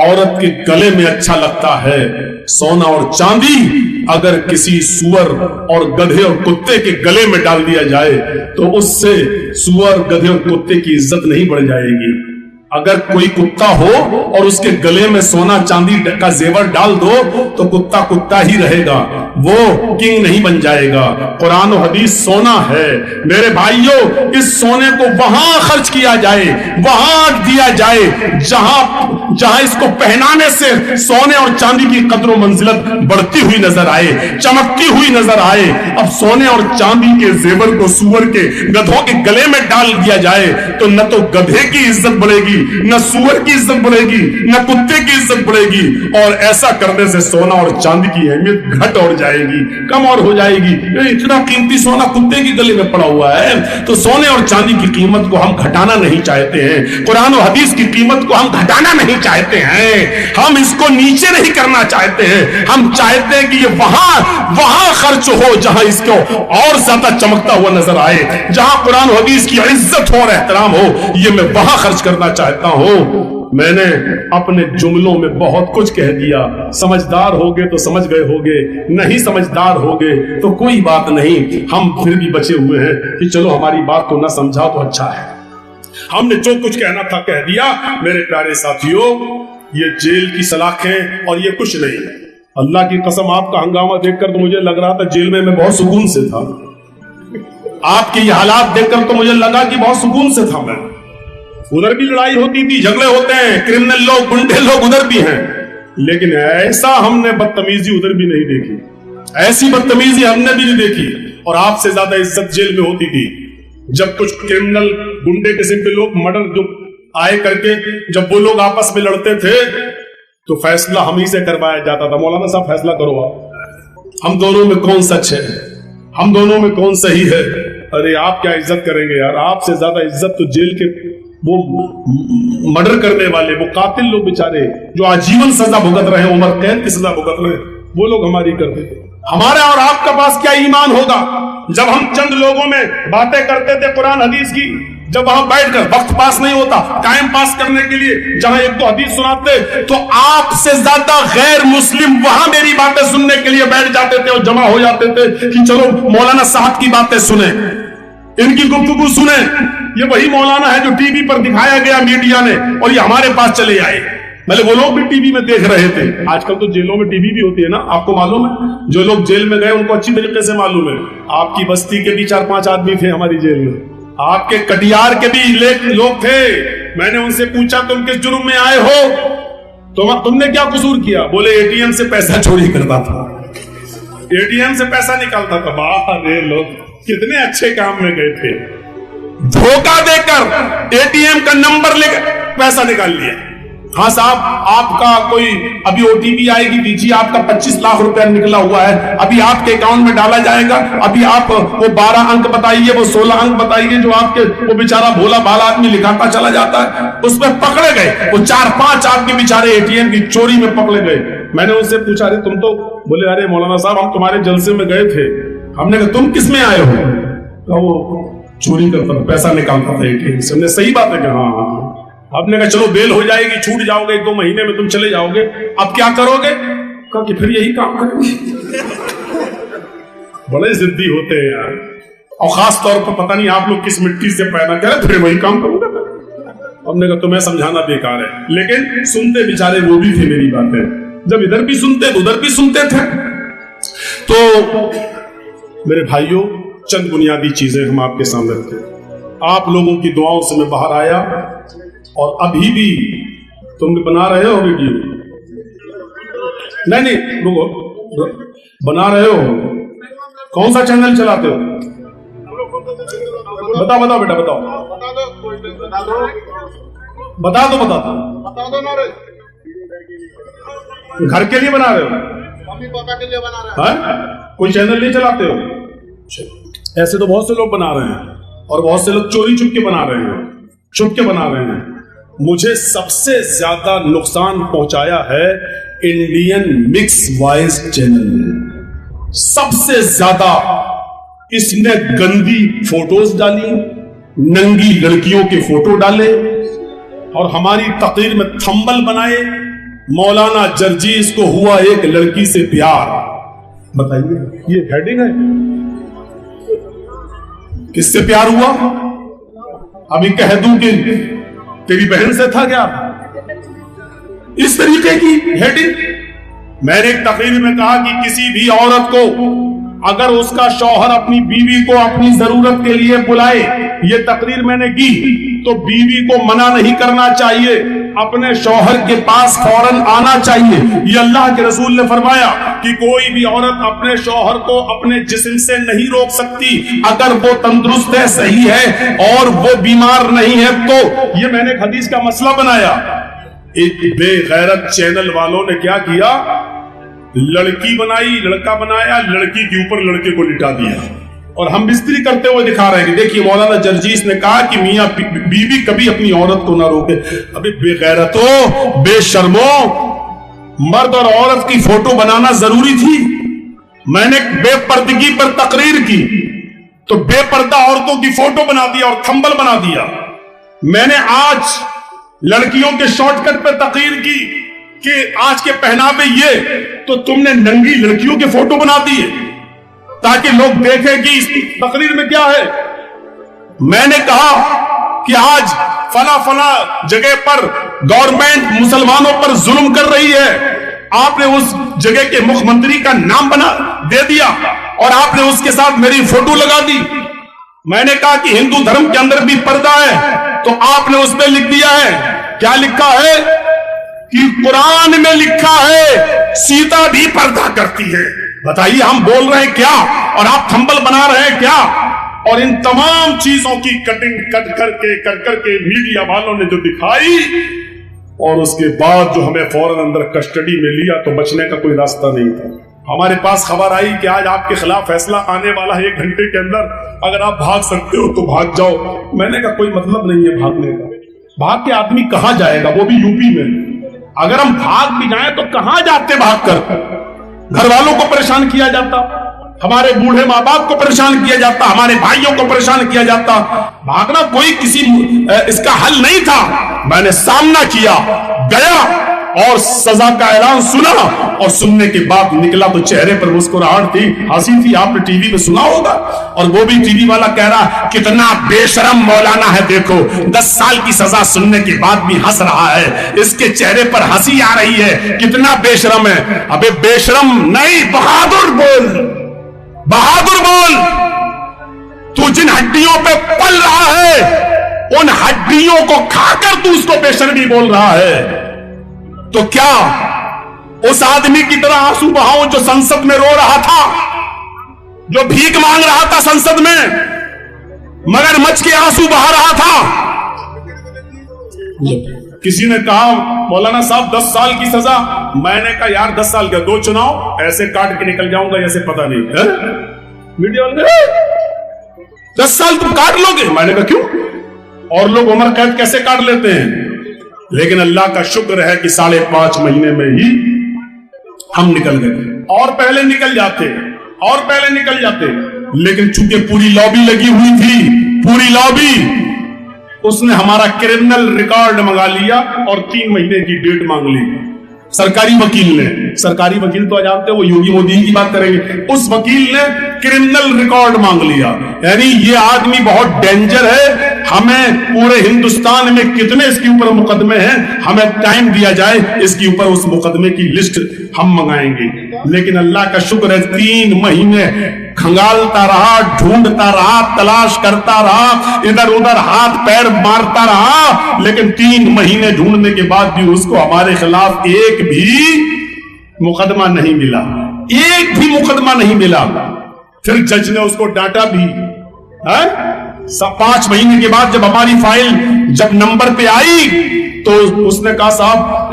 عورت کے گلے میں اچھا لگتا ہے، سونا اور چاندی اگر کسی سور اور گدھے اور کتے کے گلے میں ڈال دیا جائے تو اس سے سور گدھے اور کتے کی عزت نہیں بڑھ جائے گی۔ اگر کوئی کتا ہو اور اس کے گلے میں سونا چاندی کا زیور ڈال دو تو کتا کتا ہی رہے گا، وہ کنگ نہیں بن جائے گا۔ قرآن و حدیث سونا ہے میرے بھائیوں، اس سونے کو وہاں خرچ کیا جائے، وہاں دیا جائے جہاں जहां इसको पहनाने से सोने और चांदी की कदर व मंजिलत बढ़ती हुई नजर आए, चमकती हुई नजर आए, अब सोने और चांदी के जेवर को सूअर के, गधों के गले में डाल दिया जाए तो न तो गधे की इज्जत बढ़ेगी, न सूअर की इज्जत बढ़ेगी, न कुत्ते की इज्जत बढ़ेगी, और ऐसा करने से सोना और चांदी की अहमियत घट और जाएगी, कम और हो जाएगी। इतना कीमती सोना कुत्ते की गले में पड़ा हुआ है, तो सोने और चांदी की कीमत को हम घटाना नहीं चाहते हैं, कुरान और हदीस की कीमत को हम घटाना नहीं चाहते हैं, हम इसको नीचे नहीं करना चाहते हैं, हम चाहते हैं कि ये वहां खर्च हो जहां इसको और ज्यादा चमकता हुआ नजर आए, जहां कुरान और हदीस की इज्जत हो और एहतराम हो, ये मैं वहां खर्च करना चाहता हूं। मैंने अपने जुमलों में बहुत कुछ कह दिया, समझदार होगे तो समझ गए होगे, नहीं समझदार होगे तो कोई बात नहीं, हम फिर भी बचे हुए हैं कि चलो हमारी बात को ना समझा तो अच्छा है। हमने जो कुछ कहना था कह दिया। मेरे प्यारे साथियों, ये जेल की सलाखें और ये कुछ नहीं। अल्लाह की कसम, आपका हंगामा देखकर तो मुझे लग रहा था जेल में मैं बहुत सुकून से था। आपके ये हालात देखकर तो मुझे लगा कि बहुत सुकून से था मैं। उधर भी लड़ाई होती थी, झगड़े होते हैं, क्रिमिनल लोग, गुंडे लोग उधर भी हैं, लेकिन ऐसा हमने बदतमीजी उधर भी नहीं देखी, ऐसी बदतमीजी हमने भी नहीं देखी। और आपसे ज्यादा इज्जत जेल में होती थी जब कुछ क्रिमिनल गुंडे किस्म के लोग मर्डर जो आए करके, जब वो लोग आपस में लड़ते थे तो फैसला हम ही से करवाया जाता था, मौलाना साहब फैसला करो आप, हम दोनों में कौन सच है, हम दोनों में कौन सही है। अरे आप क्या इज्जत करेंगे यार, आपसे ज्यादा इज्जत तो जेल के वो मर्डर करने वाले, वो कातिल लोग बेचारे जो आजीवन सजा भुगत रहे, उम्र कैद की सजा भुगत रहे, वो लोग हमारी करते थे। हमारा और आपका पास क्या ईमान होगा जब हम चंद लोगों में बातें करते थे कुरान हदीस की, जब वहां बैठकर वक्त पास नहीं होता, टाइम पास करने के लिए जहां एक दो हदीस सुनाते तो आपसे ज्यादा गैर मुस्लिम वहां मेरी बातें सुनने के लिए बैठ जाते थे और जमा हो जाते थे कि चलो मौलाना साहब की बातें सुने, इनकी गुफ्तगू सुने। ये वही मौलाना है जो टीवी पर दिखाया गया मीडिया ने, और ये हमारे पास चले आए। मतलब वो लोग भी टीवी में देख रहे थे। आजकल तो जेलों में टीवी भी होती है ना, आपको मालूम है, जो लोग जेल में गए उनको अच्छी तरीके से मालूम है। आपकी बस्ती के भी 4-5 आदमी थे हमारी जेल में, आपके कटियार के भी लोग थे। मैंने उनसे पूछा तुम किस जुर्म में आए हो, तो तुमने क्या कसूर किया? बोले एटीएम से पैसा चोरी करता था, एटीएम से पैसा निकालता था। बाहर लोग कितने अच्छे काम में गए थे, धोखा देकर एटीएम का नंबर लेकर पैसा निकाल लिया। हाँ साहब, आपका कोई अभी ओटीपी आएगी, दीजिए, आपका 25 लाख रुपया निकला हुआ है, अभी आपके अकाउंट में डाला जाएगा, अभी आप वो 12 अंक बताइए, वो 16 अंक बताइए, जो आपके वो बेचारा भोला भाला आदमी लिखाता चला जाता है, उसमें पकड़े गए। वो 4-5 आदमी बेचारे एटीएम की चोरी में पकड़े गए। मैंने उनसे पूछा, अरे तुम तो, बोले अरे मौलाना साहब हम तुम्हारे जलसे में गए थे। हमने कहा तुम किस में आए हो? तो वो चोरी करता था, पैसा निकालता था एटीएम से। हमने सही बात है कि हाँ। आपने कहा चलो बेल हो जाएगी, छूट जाओगे, 1-2 महीने में तुम चले जाओगे, अब क्या करोगे? कहा कि फिर यही काम करेंगे। बड़े जिद्दी होते हैं यार, और खास तौर पर पता नहीं आप लोग किस मिट्टी से पैदा करे, फिर वही काम करूंगा। हमने कहा तुम्हें समझाना बेकार है, लेकिन सुनते बेचारे वो भी थे मेरी बातें। जब इधर भी सुनते उधर भी सुनते थे। तो मेरे भाइयों, चंद बुनियादी चीजें हम आपके सामने रखते हैं। आप लोगों की दुआओं से मैं बाहर आया, और अभी भी तुम बना रहे हो वीडियो? नहीं रुको, बना रहे हो? कौन सा चैनल चलाते हो? बताओ बेटा, बताओ, बता दो ना रे। घर के लिए बना रहे हो? मम्मी पापा के लिए बना रहे हैं? कोई चैनल नहीं चलाते हो? ऐसे तो बहुत से लोग बना रहे हैं, और बहुत से लोग चोरी छुप के बना रहे हैं, छुप के बना रहे हैं। मुझे सबसे ज्यादा नुकसान पहुंचाया है इंडियन मिक्स वॉइस चैनल ने। सबसे ज्यादा इसने गंदी फोटोज डाली, नंगी लड़कियों के फोटो डाले, और हमारी तकरीर में थंबल बनाए, मौलाना जर्जीस को हुआ एक लड़की से प्यार। बताइए, ये हेडिंग है? किससे प्यार हुआ? अभी कह दूं कि तेरी बहन से था क्या? इस तरीके की हेडिंग। मैंने एक तकरीर में कहा कि किसी भी औरत को अगर उसका शौहर अपनी बीवी को अपनी जरूरत के लिए बुलाए, ये तकरीर मैंने की, तो बीवी को मना नहीं करना चाहिए। اپنے شوہر کے پاس فوراً آنا چاہیے. یہ اللہ کے رسول نے فرمایا کہ کوئی بھی عورت اپنے شوہر کو اپنے جسم سے نہیں روک سکتی اگر وہ تندرست ہے, صحیح ہے اور وہ بیمار نہیں ہے تو. یہ میں نے ایک حدیث کا مسئلہ بنایا. ایک بے غیرت چینل والوں نے کیا کیا, لڑکی بنائی, لڑکا بنایا, لڑکی کے اوپر لڑکے کو لٹا دیا اور ہم بستری کرتے ہوئے دکھا رہے ہیں کہ دیکھیے مولانا جرجیس نے کہا کہ میاں بیوی کبھی اپنی عورت کو نہ روکے. ابھی بے غیرتوں, بے شرموں, مرد اور عورت کی فوٹو بنانا ضروری تھی؟ میں نے بے پردگی پر تقریر کی تو بے پردہ عورتوں کی فوٹو بنا دیا اور تھمبل بنا دیا. میں نے آج لڑکیوں کے شارٹ کٹ پر تقریر کی کہ آج کے پہناوے یہ, تو تم نے ننگی لڑکیوں کے فوٹو بنا دیے تاکہ لوگ دیکھیں کہ اس تقریر میں کیا ہے. میں نے کہا کہ آج فلاں جگہ پر گورنمنٹ مسلمانوں پر ظلم کر رہی ہے, آپ نے اس جگہ کے مکھ منتری کا نام دے دیا اور آپ نے اس کے ساتھ میری فوٹو لگا دی. میں نے کہا کہ ہندو دھرم کے اندر بھی پردہ ہے تو آپ نے اس پہ لکھ دیا ہے, کیا لکھا ہے کہ قرآن میں لکھا ہے سیتا بھی پردہ کرتی ہے. بتائیے ہم بول رہے ہیں کیا اور آپ تھمبل بنا رہے ہیں کیا؟ اور ان تمام چیزوں کی کٹنگ کر کے میڈیا والوں نے جو دکھائی اور اس کے بعد جو ہمیں فوراً اندر کسٹڈی میں لیا تو بچنے کا کوئی راستہ نہیں تھا. ہمارے پاس خبر آئی کہ آج آپ کے خلاف فیصلہ آنے والا ہے 1 گھنٹے کے اندر, اگر آپ بھاگ سکتے ہو تو بھاگ جاؤ. میں نے کہا کوئی مطلب نہیں ہے بھاگنے کا, بھاگ کے آدمی کہاں جائے گا, وہ بھی یو پی میں. اگر ہم بھاگ بھی جائیں تو کہاں جاتے بھاگ کر؟ گھر والوں کو پریشان کیا جاتا, ہمارے بوڑھے ماں باپ کو پریشان کیا جاتا, ہمارے بھائیوں کو پریشان کیا جاتا. بھاگنا کوئی کسی اس کا حل نہیں تھا. میں نے سامنا کیا, گیا اور سزا کا اعلان سنا اور سننے کے بعد نکلا تو چہرے پر مسکراہٹ تھی, ہنسی تھی. آپ نے ٹی وی میں سنا ہوگا اور وہ بھی ٹی وی والا کہہ رہا کتنا بے شرم مولانا ہے, دیکھو 10 سال کی سزا سننے کے بعد بھی ہنس رہا ہے, اس کے چہرے پر ہنسی آ رہی ہے, کتنا بے شرم ہے. ابے بے شرم نہیں, بہادر بول, بہادر بول. تو جن ہڈیوں پہ پل رہا ہے ان ہڈیوں کو کھا کر تو اس کو بے شرمی بول رہا ہے. تو کیا اس آدمی کی طرح آنسو بہاؤں جو سنسد میں رو رہا تھا, جو بھیک مانگ رہا تھا سنسد میں, مگر مچ کے آنسو بہا رہا تھا. کسی نے کہا مولانا صاحب 10 سال کی سزا. میں نے کہا یار 10 سال کا 2 چناؤ ایسے کاٹ کے نکل جاؤں گا جیسے پتہ نہیں ہے. میڈیا والے 10 سال تم کاٹ لو گے. میں نے کہا کیوں؟ اور لوگ عمر قید کیسے کاٹ لیتے ہیں. لیکن اللہ کا شکر ہے کہ 5.5 مہینے میں ہی ہم نکل گئے, اور پہلے نکل جاتے. لیکن چونکہ پوری لابی لگی ہوئی تھی, پوری لابی, اس نے ہمارا کرمنل ریکارڈ منگا لیا اور 3 مہینے کی ڈیٹ مانگ لی. سرکاری وکیل تو جانتے ہیں وہ یوگی مودی کی بات کریں گے, اس وکیل نے کرمنل ریکارڈ مانگ لیا. یعنی یہ آدمی بہت ڈینجر ہے, ہمیں پورے ہندوستان میں کتنے اس کے اوپر مقدمے ہیں, ہمیں ٹائم دیا جائے, اس کے اوپر اس مقدمے کی لسٹ ہم منگائیں گے. لیکن اللہ کا شکر ہے 3 مہینے کھنگالتا رہا, ڈھونڈتا رہا, تلاش کرتا رہا, ادھر ادھر ہاتھ پیر مارتا رہا, لیکن 3 مہینے ڈھونڈنے کے بعد بھی اس کو ہمارے خلاف ایک بھی مقدمہ نہیں ملا. پھر جج نے اس کو ڈانٹا بھی. 5 مہینے کے بعد جب ہماری فائل جب نمبر پہ آئی تو اس نے کہا صاحب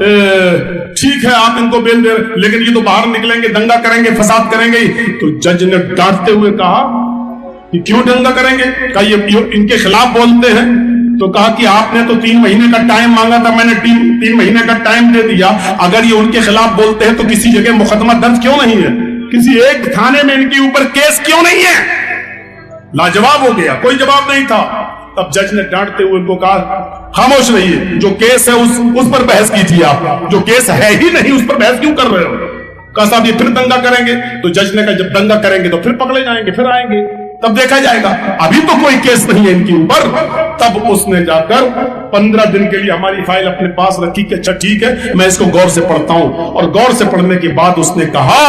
ٹھیک ہے آپ ان کو بیل دے, لیکن یہ تو باہر نکلیں گے, دنگا کریں گے, فساد کریں گے. تو جج نے ڈانٹتے ہوئے کہا کہ کیوں دنگا کریں گے, کہا یہ ان کے خلاف بولتے ہیں. تو کہا کہ آپ نے تو 3 مہینے کا ٹائم مانگا تھا, میں نے 3 مہینے کا ٹائم دے دیا. اگر یہ ان کے خلاف بولتے ہیں تو کسی جگہ مقدمہ درج کیوں نہیں ہے, کسی ایک تھانے میں ان کے اوپر کیس کیوں نہیں ہے؟ لاجواب ہو گیا, کوئی جواب نہیں تھا. تب جج نے ڈانٹتے ہوئے ان کو کہا خاموش رہیے, جو کیس ہے اس پر بحث کیجیے, آپ جو کیس ہے ہی نہیں اس پر بحث کیوں کر رہے ہو. کہا صاحب یہ پھر دنگا کریں گے. تو جج نے کہا جب دنگا کریں گے تو پھر پکڑے جائیں گے, پھر آئیں گے, تب دیکھا جائے گا, ابھی تو کوئی کیس نہیں ہے ان کے اوپر. تب اس نے جا کر 15 दिन के लिए हमारी फाइल अपने पास रखी कि अच्छा ठीक है मैं इसको गौर से पढ़ता हूं। और गौर से पढ़ने के बाद उसने कहा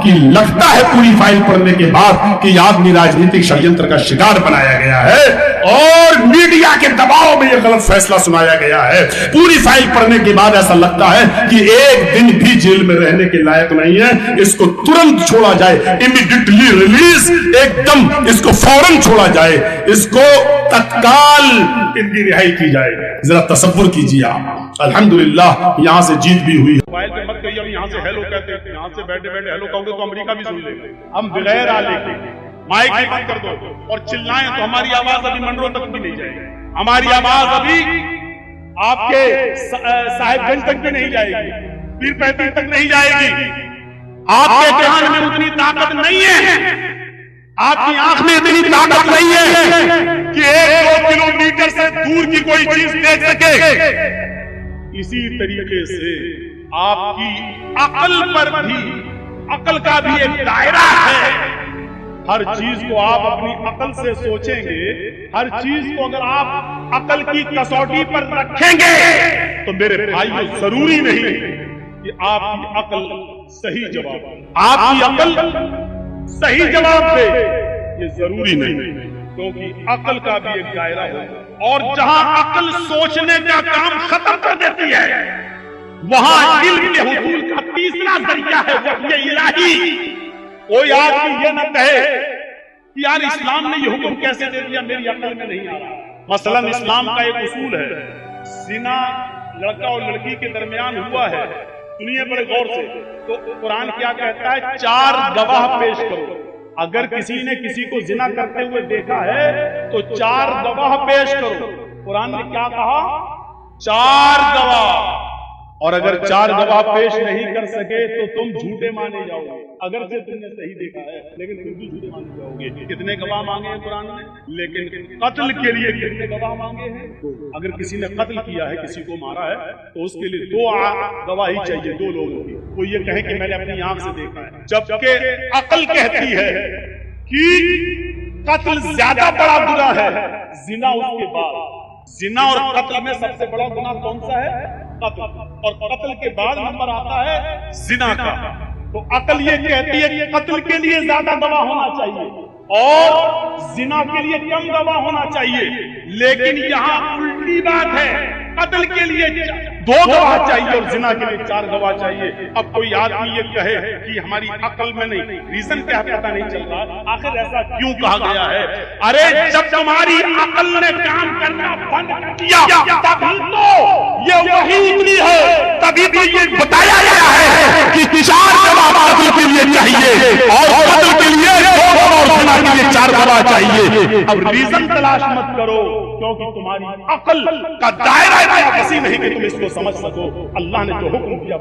कि लगता है पूरी फाइल पढ़ने के बाद कि आदमी राजनीतिक षड्यंत्र का शिकार बनाया गया है और मीडिया के दबाव में यह गलत फैसला सुनाया गया है। पूरी फाइल पढ़ने के बाद ऐसा लगता है कि एक दिन भी जेल में रहने के लायक नहीं है, इसको तुरंत छोड़ा जाए, इमीडिएटली रिलीज, एकदम इसको फौरन छोड़ा जाए, इसको तत्काल इनकी रिहाई की जाए। जरा तसव्वुर कीजिए आप। अल्हम्दुलिल्लाह यहां से जीत भी हुई। मोबाइल पे मत कहिए, यहाँ से हेलो कहते हैं, यहाँ से बैठे बैठे हेलो कहोगे तो अमेरिका भी सुन लेंगे। हम बगैर आले के माइक भी बंद कर दो और चिल्लाएं तो हमारी आवाज अभी मंडरों तक भी नहीं जाएगी, हमारी आवाज अभी आपके साहिबगंज तक भी नहीं जाएगी, पीर पैंतीस तक नहीं जाएगी। आपके कान में उतनी ताकत नहीं है, आपकी आंख में इतनी ताकत नहीं है कि 1-2 किलोमीटर से दूर की कोई चीज देख सके। इसी तरीके से आपकी अकल पर भी, अकल का भी एक दायरा है। हर चीज को आप अपनी अकल से सोचेंगे, हर चीज को अगर आप अकल की कसौटी पर रखेंगे तो मेरे भाइयों जरूरी नहीं कि आपकी अकल सही जवाब, आपकी अकल सही जवाब दे, ये जरूरी नहीं, क्योंकि अकल का भी एक दायरा है। और जहां अकल सोचने का काम खत्म कर देती है वहां इल्म के हुसूल का तीसरा जरिया है वही इलाही। कोई आदमी ये न कहे कि यार इस्लाम ने ये हुक्म कैसे दे दिया, मेरी अकल में नहीं आ रहा। मसलन इस्लाम का एक उसूल है, जिना लड़का और लड़की के दरमियान हुआ है, सुनिए बड़े गौर से, तो कुरान क्या कहता है, 4 गवाह पेश करो। अगर किसी ने किसी को जिना करते हुए देखा है तो 4 गवाह पेश करो। कुरान ने क्या कहा, 4 गवाह। और अगर 4 गवाह पेश नहीं कर सके तो तुम झूठे माने जाओगे, अगर से तुमने सही देखा है लेकिन तुम भी झूठे माने जाओगे। कितने गवाह मांगे हैं कुरान ने, लेकिन कत्ल के लिए कितने गवाह मांगे हैं? अगर किसी ने कत्ल किया है, किसी को मारा है, तो उसके लिए 2 गवाही चाहिए, 2 लोगों की। वो ये कहे कि मैंने अपनी आंख से देखा है, जबकि अकल कहती है कि कत्ल ज्यादा बड़ा गुनाह है, जिना उसके बाद। जिना और कत्ल में सबसे बड़ा गुनाह कौन सा है? कत्ल। और कत्ल के बाद नंबर आता है जिना का। तो अकल ये कहती है कि कत्ल के लिए ज्यादा गवाह होना चाहिए और जिना के लिए कम गवाह होना चाहिए, लेकिन यहाँ उल्टी बात है, कत्ल के लिए 2 गवाह चाहिए और जिना के लिए 4 गवाह चाहिए। अब कोई आदमी ये कहे कि हमारी अकल में नहीं, रीजन क्या है पता नहीं चल रहा, आखिर ऐसा क्यों कहा गया है? अरे जब तुम्हारी अकल ने काम करना बंद कर दिया तभी तो ये वही उतरी है, तभी तो ये बताया गया है कि 4 गवाह कत्ल के लिए चाहिए और कत्ल के लिए 2 गवाह और जिना के लिए 4 गवाह चाहिए। अब रीजन तलाश मत करो, क्योंकि तुम्हारी अकल का दायरा वसी नहीं कि तुम इसको समझ सको। अल्लाह ने जो हुक्म दिया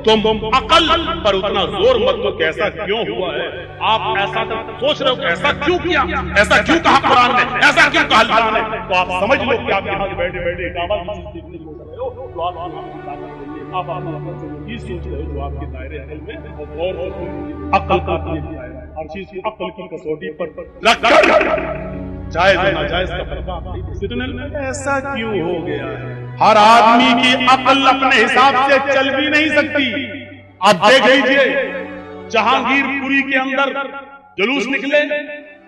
तुम अकल पर उतना जोर मत दो कैसा क्यों हुआ है। आप ऐसा सोच रहे हो कि ऐसा क्यों किया, ऐसा क्यों कहा कुरान ने, ऐसा क्यों कहा अल्लाह ने, तो आप समझ लो कि आप यहाँ बैठे बैठे आप ये सोच रहे हो जो आपके दायरे अकल में, और अकल का हर चीज की अकल की कसौटी पर रखकर जायज और नाजायज का फैसला। ऐसा क्यों हो गया है? हर आदमी की अकल अपने हिसाब से चल भी नहीं सकती। आप देख लीजिए, जहांगीरपुरी के अंदर जुलूस निकले,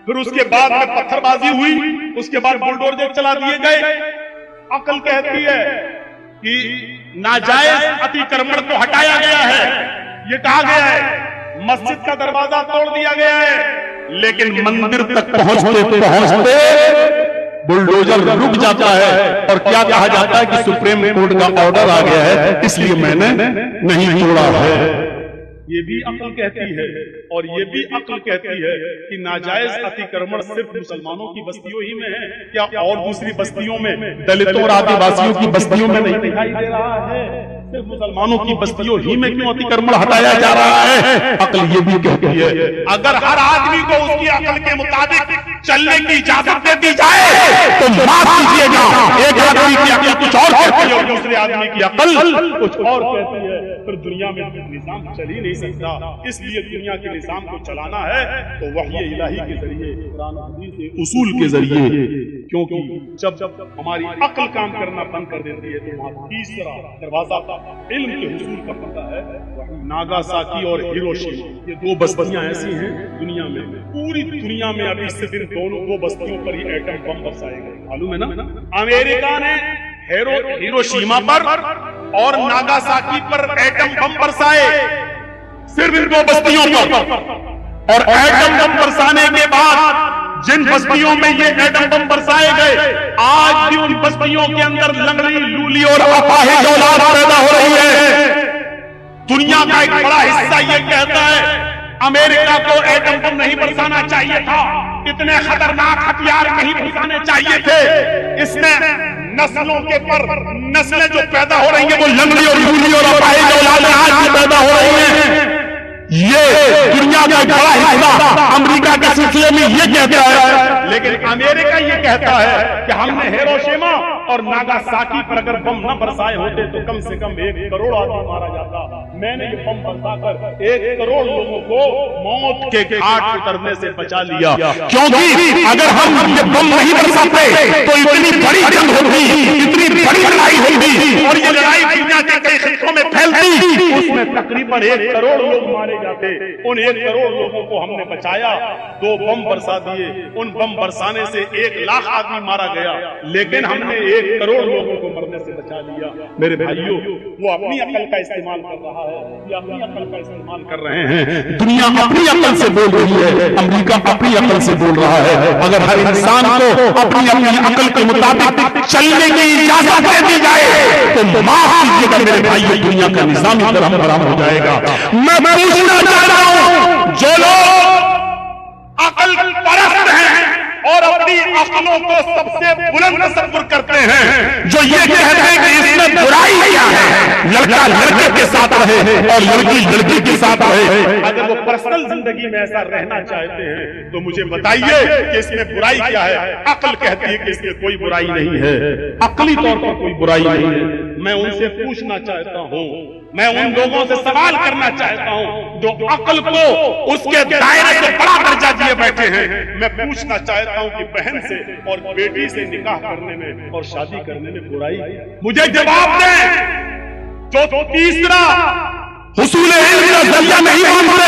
फिर उसके बाद में पत्थरबाजी हुई, उसके बाद बुलडोजर चला दिए गए। अकल कहती है कि नाजायज अतिक्रमण को हटाया गया है, ये कहा गया है, मस्जिद का दरवाजा तोड़ दिया गया है, लेकिन मंदिर तक पहुंचते बुलडोजर रुक जाता है और क्या कहा जाता है कि सुप्रीम कोर्ट का ऑर्डर आ गया है, इसलिए मैंने नहीं तोड़ा है। ये भी अक्ल कहती है, और ये भी अक्ल कहती है कि नाजायज अतिक्रमण सिर्फ मुसलमानों की बस्तियों ही में है, क्या और दूसरी बस्तियों में, दलितों और आदिवासियों की बस्तियों में नहीं दिखाई दे रहा है? सिर्फ मुसलमानों की बस्तियों ही में क्यों अतिक्रमण हटाया जा रहा है? अक्ल ये भी कहती है अगर हर आदमी को उसकी अक्ल के मुताबिक चलने की इजाजत दे दी जाए तो माफ कीजिएगा, एक आदमी की अक्ल कुछ और कहती है और दूसरे आदमी की अक्ल कुछ और कहती है, फिर दुनिया में निजाम चल ही नहीं सकता। इसलिए दुनिया के निजाम को चलाना है तो वही इलाही के जरिए, कुरान हदीस के उसूल के जरिए। क्योंकि जब हमारी अक्ल काम करना बंद कर देती है तो वहां तीसरा दरवाजा इल्म के हुसूल का खुलता है। नागासाकी और हिरोशिमा ये दो बस्तियां ऐसी हैं दुनिया में, पूरी दुनिया में अभी इस दिन दो बस्तियों पर ही एटम बम बरसाए गए, मालूम है ना। अमेरिका ने हिरोशिमा पर और नागासाकी पर एटम बम बरसाए, सिर्फ इन दो बस्तियों पर। और एटम बम बरसाने के बाद जिन बस्तियों में ये एटम बम बरसाए गए, आज भी उन बस्तियों के अंदर लंगड़ी, लूली और अपाहिज औलाद पैदा हो रही है। दुनिया का एक बड़ा हिस्सा ये कहता है अमेरिका को एटम बम नहीं बरसाना चाहिए था, इतने खतरनाक हथियार नहीं बरसाने चाहिए थे। इसने नस्लों के पर नस्लें जो पैदा हो रही हैं वो लंगड़ी और लूली और अपाहिज औलाद आज भी पैदा हो रही हैं। ये दुनिया का बड़ा हिस्सा अमेरिका के सिलसिले में ये कहता है, लेकिन अमेरिका ये कहता है कि हमने हिरोशिमा और नागासाकी पर अगर बम न बरसाए होते तो कम से कम 1 करोड़ आदमी मारा जाता। मैंने ये बम बरसाकर 1 करोड़ लोगों को मौत के घाट उतरने से बचा लिया, क्योंकि अगर हम ये बम नहीं बरसाते तो इतनी बड़ी जंग होती, इतनी बड़ी लड़ाई होती और ये लड़ाई दुनिया के कई हिस्सों में फैलती, उसमें तकरीबन 1 करोड़ लोग मारे जाते। उन 1 करोड़ लोगों को हमने बचाया, 2 बम बरसा दिए। उन बम बरसाने से 1 लाख आदमी मारा गया, लेकिन हमने 1 करोड़ लोगों को मरने से बचा लिया। मेरे भाइयों, वो अपनी अकल का इस्तेमाल कर रहा है, ये अपनी अकल का इस्तेमाल कर रहे हैं। दुनिया अपनी अकल से बोल रही है, अमेरिका अपनी अकल से बोल रहा है। अगर हर इंसान को अपनी अपनी अकल के मुताबिक चलने की इजाजत दे दी जाए तो माफ कीजिएगा मेरे भाइयों, दुनिया का निजाम हराम हराम हो जाएगा। मैं पूछना चाह रहा हूं, जो लोग अकल परस्त हैं और अपनी अकलों को सबसे बुलंद तसव्वुर करते हैं, जो ये कहते हैं कि इसमें बुराई क्या है, लड़का लड़के के साथ रहे और लड़की लड़की के साथ रहे। अगर वो पर्सनल जिंदगी में ऐसा रहना चाहते हैं तो मुझे बताइए कि इसमें बुराई क्या है। अकल कहती है कि इसमें कोई बुराई नहीं है, अकली तौर पर कोई बुराई नहीं है। मैं उनसे पूछना चाहता हूं, मैं उन लोगों से सवाल करना चाहता हूं जो अकल को उसके दायरे से बड़ा दर्जा दिए बैठे हैं। मैं पूछना चाहता हूं कि बहन से और बेटी से निकाह करने में और शादी करने में बुराई, मुझे जवाब दें। जो तीसरा हुसूल इल्म का जरिया नहीं मानते,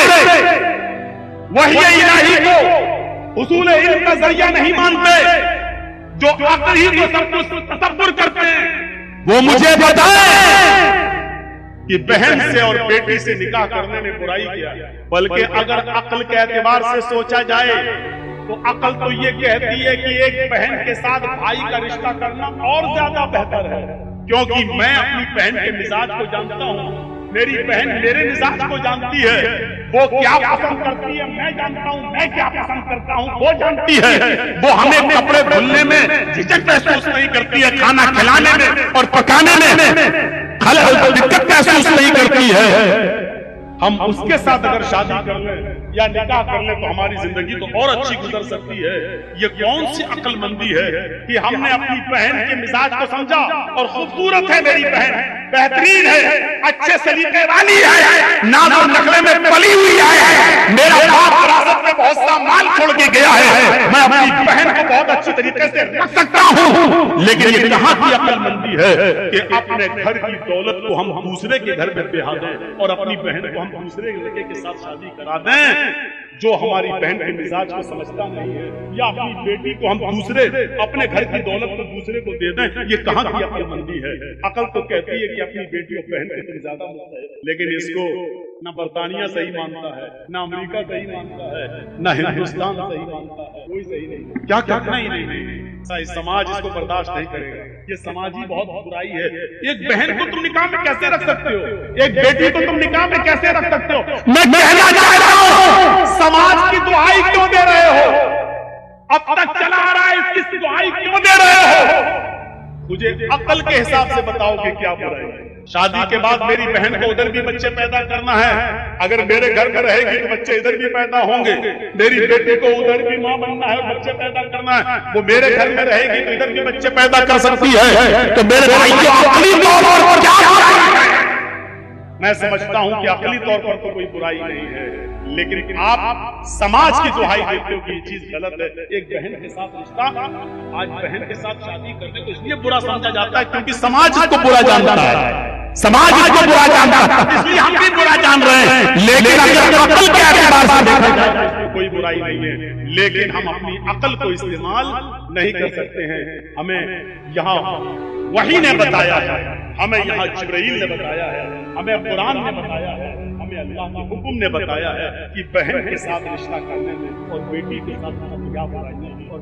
वही इलाही को हुसूल इल्म का जरिया नहीं मानते, जो अकल ही को सब कुछ तसव्वुर करते हैं, वो मुझे बताएं कि बहन से और बेटी से निकाह करने में बुराई क्या है। बल्कि अगर अक्ल के एतबार से सोचा जाए तो अक्ल तो ये कहती है कि एक बहन के साथ भाई का रिश्ता करना और ज्यादा बेहतर है, क्योंकि मैं अपनी बहन के मिजाज को जानता हूँ, मेरी बहन मेरे मिजाज को जानती है, वो क्या पसंद करती है मैं जानता हूँ, मैं क्या पसंद करता हूँ वो जानती है। वो हमें कपड़े धुलने में झिझक महसूस नहीं करती है, खाना खिलाने में और पकाने में दिक्कत महसूस नहीं करती है। हम उसके साथ अगर शादी कर लें या निकाह कर लें तो हमारी जिंदगी तो और अच्छी गुजर सकती है। ये कौन सी अक्लमंदी है कि हमने अपनी बहन के मिजाज को समझा, और खूबसूरत है मेरी बहन, बेहतरीन है, अच्छे सलीके वाली है, नाज़ और नखरे में पली हुई है, मेरा बाप विरासत में बहुत सा माल छोड़ के गया है, मैं अपनी बहन को बहुत अच्छी तरीके से रख सकता हूँ। लेकिन ये कहाँ की अक्लमंदी है कि अपने घर की दौलत को हम दूसरे के घर में बिहा दें और अपनी बहन को दूसरे लड़के के साथ शादी करा दें जो हमारी बहन के मिजाज को समझता नहीं है, या अपनी बेटी को हम दूसरे अपने घर की दौलत को दूसरे को दे दें। ये कहाँ की अक्लमंदी है। अकल तो कहती है कि अपनी बेटी और बहन के लिए ज्यादा मत है, लेकिन इसको न बरतानिया सही मानता है, न अमेरिका सही मानता है, न हिंदुस्तान सही मानता है, कोई सही नहीं। क्या क्या नहीं, समाज इसको बर्दाश्त नहीं करेगा। ये समाज ही बहुत बुराई है। एक बहन को तुम निकाह में कैसे रख सकते हो, एक बेटी को तुम निकाह में कैसे रख सकते हो। मैं कहना चाह रहा हूं, समाज की दुहाई क्यों दे रहे हो, अब तक चला आ रहा है, इसकी दुहाई क्यों दे रहे हो। मुझे अकल के हिसाब से बताओ कि क्या बुराई है। शादी के बाद मेरी बहन को उधर भी बच्चे पैदा करना है, अगर मेरे घर में रहेगी तो बच्चे इधर भी पैदा होंगे। मेरी बेटी को उधर भी मां बनना है, बच्चे पैदा करना है, वो मेरे घर में रहेगी तो इधर भी बच्चे पैदा कर सकती है। तो मेरे भाई میں سمجھتا ہوں کہ عقلی طور پر تو کوئی برائی نہیں ہے، لیکن آپ سماج کی دہائی دیتے ہو کہ یہ چیز غلط ہے۔ ایک بہن کے ساتھ رشتہ، آج بہن کے ساتھ شادی کرنے کو اس لیے برا سمجھا جاتا ہے کیونکہ سماج اس کو برا جانتا ہے، سماج اس کو برا جانتا ہے، اس لیے ہم بھی برا جان رہے ہیں۔ لیکن اگر عقل کے اعتبار سے دیکھا جائے تو کوئی برائی نہیں ہے، لیکن ہم اپنی عقل کو استعمال نہیں کر سکتے ہیں۔ ہمیں یہاں وحی نے بتایا ہے، ہمیں یہاں جبرائیل نے بتایا ہے، ہمیں قرآن نے بتایا ہے، ہمیں اللہ کے حکم نے بتایا ہے کہ بہن کے ساتھ رشتہ کرنے میں اور بیٹی کے ساتھ کیا برائیاں اور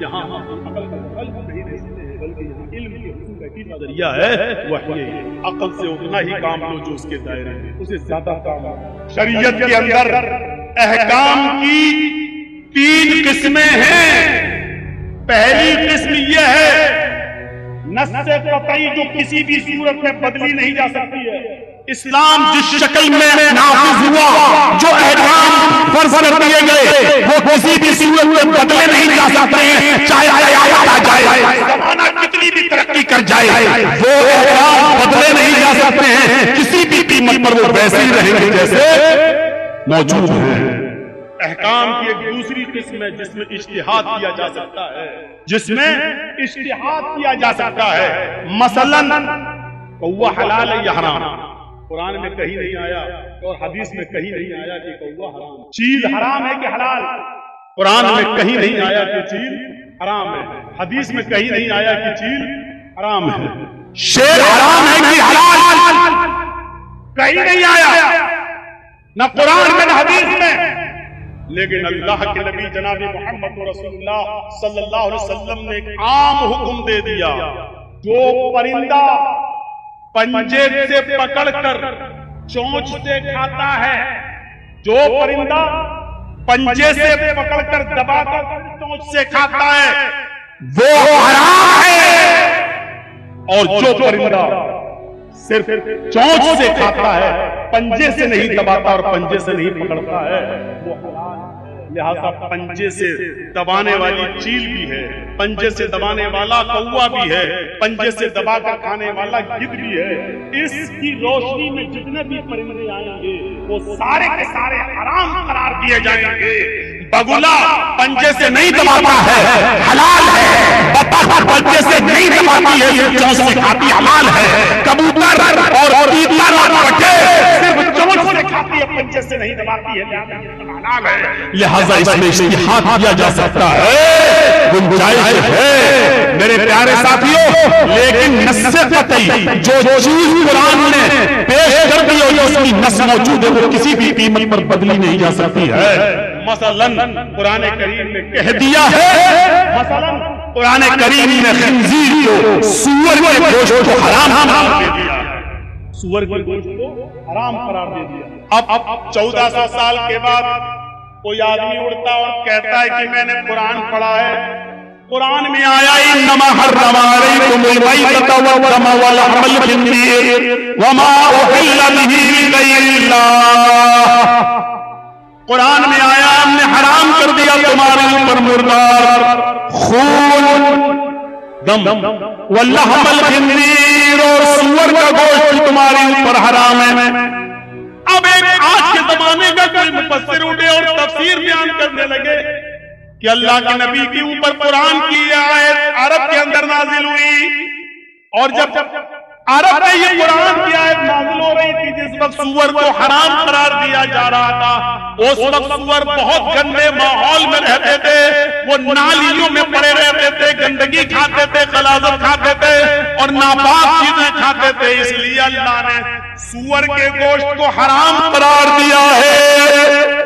یہاں ہم عقل کا قلب نہیں دے سکتے ہیں، بلکہ یہاں علم کی حقیقت کا ذریعہ ہے وحی ہے۔ عقل سے اتنا ہی کام لو جو اس کے دائرے میں، اسے زیادہ کام۔ شریعت کے اندر احکام کی 3 قسمیں ہیں۔ پہلی قسم یہ ہے نص قطعی جو کسی بھی صورت میں بدلی نہیں جا سکتی ہے۔ اسلام جس شکل میں نافذ ہوا، جو احکام فرض کر دیے گئے وہ کسی بھی صورت میں بدلے نہیں جا سکتے ہیں، چاہے آیات آ جائے، زمانہ کتنی بھی ترقی کر جائے، وہ احکام بدلے نہیں جا سکتے ہیں، کسی بھی قیمت پر وہ ویسے ہی رہیں گے جیسے موجود ہیں۔ احکام کی ایک دوسری قسم ہے جس میں اجتہاد کیا جا سکتا ہے، جس میں اجتہاد کیا جا سکتا ہے۔ مثلاً کوا حلال ہے یا حرام، قرآن میں کہیں نہیں آیا اور حدیث میں کہیں نہیں آیا کہ کوا حرام، چیل حرام ہے کہ حلال، قرآن میں کہیں نہیں آیا کہ چیل حرام ہے، حدیث میں کہیں نہیں آیا کہ چیل حرام ہے، شیر حرام ہے کہ حلال کہیں نہیں آیا، نہ قرآن میں نہ حدیث میں۔ لیکن اللہ کے نبی جناب محمد رسول اللہ صلی اللہ علیہ وسلم نے ایک عام حکم دے دیا، جو پرندہ پنجے سے پکڑ کر چونچ سے کھاتا ہے، جو پرندہ پنجے سے پکڑ کر دبا کر چونچ سے کھاتا ہے وہ حرام ہے، اور جو پرندہ صرف چونچ سے کھاتا ہے، پنجے سے نہیں دباتا اور پنجے سے نہیں پکڑتا ہے وہ حلال۔ لہذا پنجے سے دبانے والی چیل بھی ہے، پنجے سے دبانے والا کوا بھی ہے، پنجے سے دبا کر کھانے والا گدھ بھی ہے۔ اس کی روشنی میں جتنے بھی پرندے آئیں گے وہ سارے کے سارے حرام قرار دیے جائیں گے۔ بگلا پنجے سے نہیں دباتا ہے حلال ہے، بطخ پنجے سے نہیں دباتی ہے چونچ سے کھاتی حلال ہے، کبوتر اور تیتر صرف چونچ سے کھاتی ہے پنجے سے نہیں دباتی ہے حلال ہے۔ لہذا اس میں اجتہاد کیا جا سکتا ہے، گنجائش ہے میرے پیارے ساتھیوں، لیکن نص قطعی جو چیز قرآن نے پیش کر دی اور اس کی نص موجود ہے وہ کسی بھی قیمت پر بدلی نہیں جا سکتی ہے۔ مثلاً قرآن کریم نے کہہ دیا ہے، مثلاً قرآن کریم نے خنزیر کو، سور کے گوشت کو حرام دے دیا، سور کے گوشت کو حرام قرار دے دیا۔ اب 1400 سال کے بعد کوئی آدمی اڑتا اور کہتا ہے کہ میں نے قرآن پڑھا ہے، قرآن میں آیا انما حرم علیکم المیتۃ والدم ولحم الخنزیر وما اہل به لغیر اللہ، قرآن میں آیا ہم نے حرام کر دیا تمہارے اوپر مردار، خون، دم، واللحم الخنزیر اور سور کا گوشت تمہارے اوپر حرام ہے۔ اب ایک آج کے زمانے کا کوئی مفسر اٹھے اور تفسیر بیان کرنے لگے کہ اللہ کے نبی کے اوپر قرآن کی آیت عرب کے اندر نازل ہوئی، اور جب عرب میں یہ قرآن کی آیت نازل ہو رہی تھی جس وقت سور کو حرام قرار دیا جا رہا تھا، اس وقت سور بہت گندے ماحول میں رہتے تھے، وہ نالیوں میں پڑے رہتے تھے، گندگی کھاتے تھے، غلاظت کھاتے تھے اور ناپاک چیزیں کھاتے تھے، اس لیے اللہ نے سور کے گوشت کو حرام قرار دیا ہے۔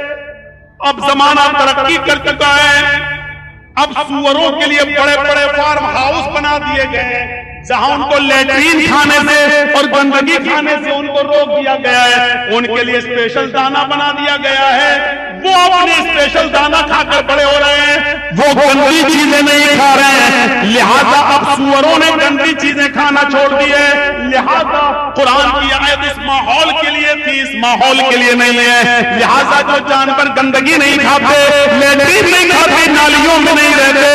اب زمانہ ترقی کر چکا ہے، اب سوروں کے لیے بڑے بڑے فارم ہاؤس بنا دیے گئے جہاں ان کو لیٹرین کھانے سے اور گندگی کھانے سے ان کو روک دیا گیا ہے، ان کے لیے اسپیشل دانہ بنا دیا گیا ہے، وہ اپنے اسپیشل دانہ کھا کر بڑے ہو رہے ہیں، وہ گندی چیزیں نہیں کھا رہے ہیں، لہذا اب سوروں نے گندی چیزیں کھانا چھوڑ دی ہے، لہذا قرآن کی آیت اس ماحول کے لیے تھی، اس ماحول کے لیے نہیں ہے، لہذا جو جانور گندگی نہیں کھاتے، لیٹرین نہیں کھاتے، نالیوں میں نہیں رہتے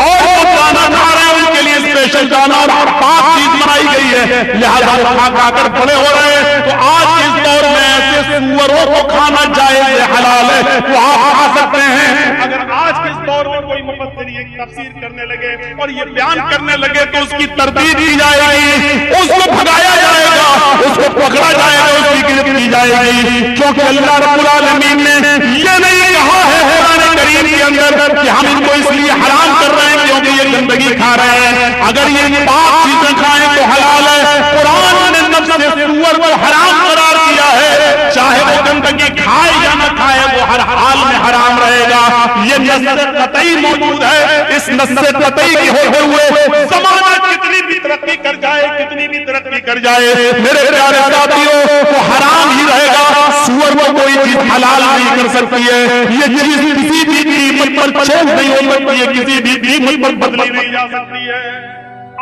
اور وہ دانہ کھا رہے ہیں، ان کے لیے اسپیشل دانہ اور پاک چیز بنائی گئی ہے، لہذا وہ کھا کر بڑے ہو رہے ہیں، تو आज के इस दौर में ऐसे सूअरों को खाना जायज हलाल है, वो आप खा सकते हैं। अगर आज के इस दौर में कोई मुफस्सिर ये तफसीर करने लगे और ये बयान करने लगे तो उसकी तरदीद की जाएगी, उसको भगाया जाएगा, उसको पकड़ा जाएगा, उसकी गिरफ्त की जाएगी, क्योंकि अल्लाह रब्बुल आलमीन ने ये नहीं कहा है कुरान करीम के अंदर कि हम इनको इसलिए हराम कर रहे हैं क्योंकि ये गंदगी खा रहे हैं। अगर ये पाक चीजें खाएं तो हलाल है। कुरान ने नफ्स सूअर को हराम करार दिया है, चाहे वो गंदगी खाए या न खाए वो हर हाल में हराम रहेगा। ये नस्से कतई मौजूद है। इस नस्से कतई की होते हुए ज़माना कितनी भी तरक्की कर जाए, कितनी भी तरक्की कर जाए, मेरे प्यारे साथियों, वो हराम ही रहेगा। सूअर को कोई चीज हलाल नहीं कर सकती है। ये चीज किसी भी कीमत पर चेंज नहीं हो सकती है, किसी भी कीमत पर बदली नहीं जा सकती है।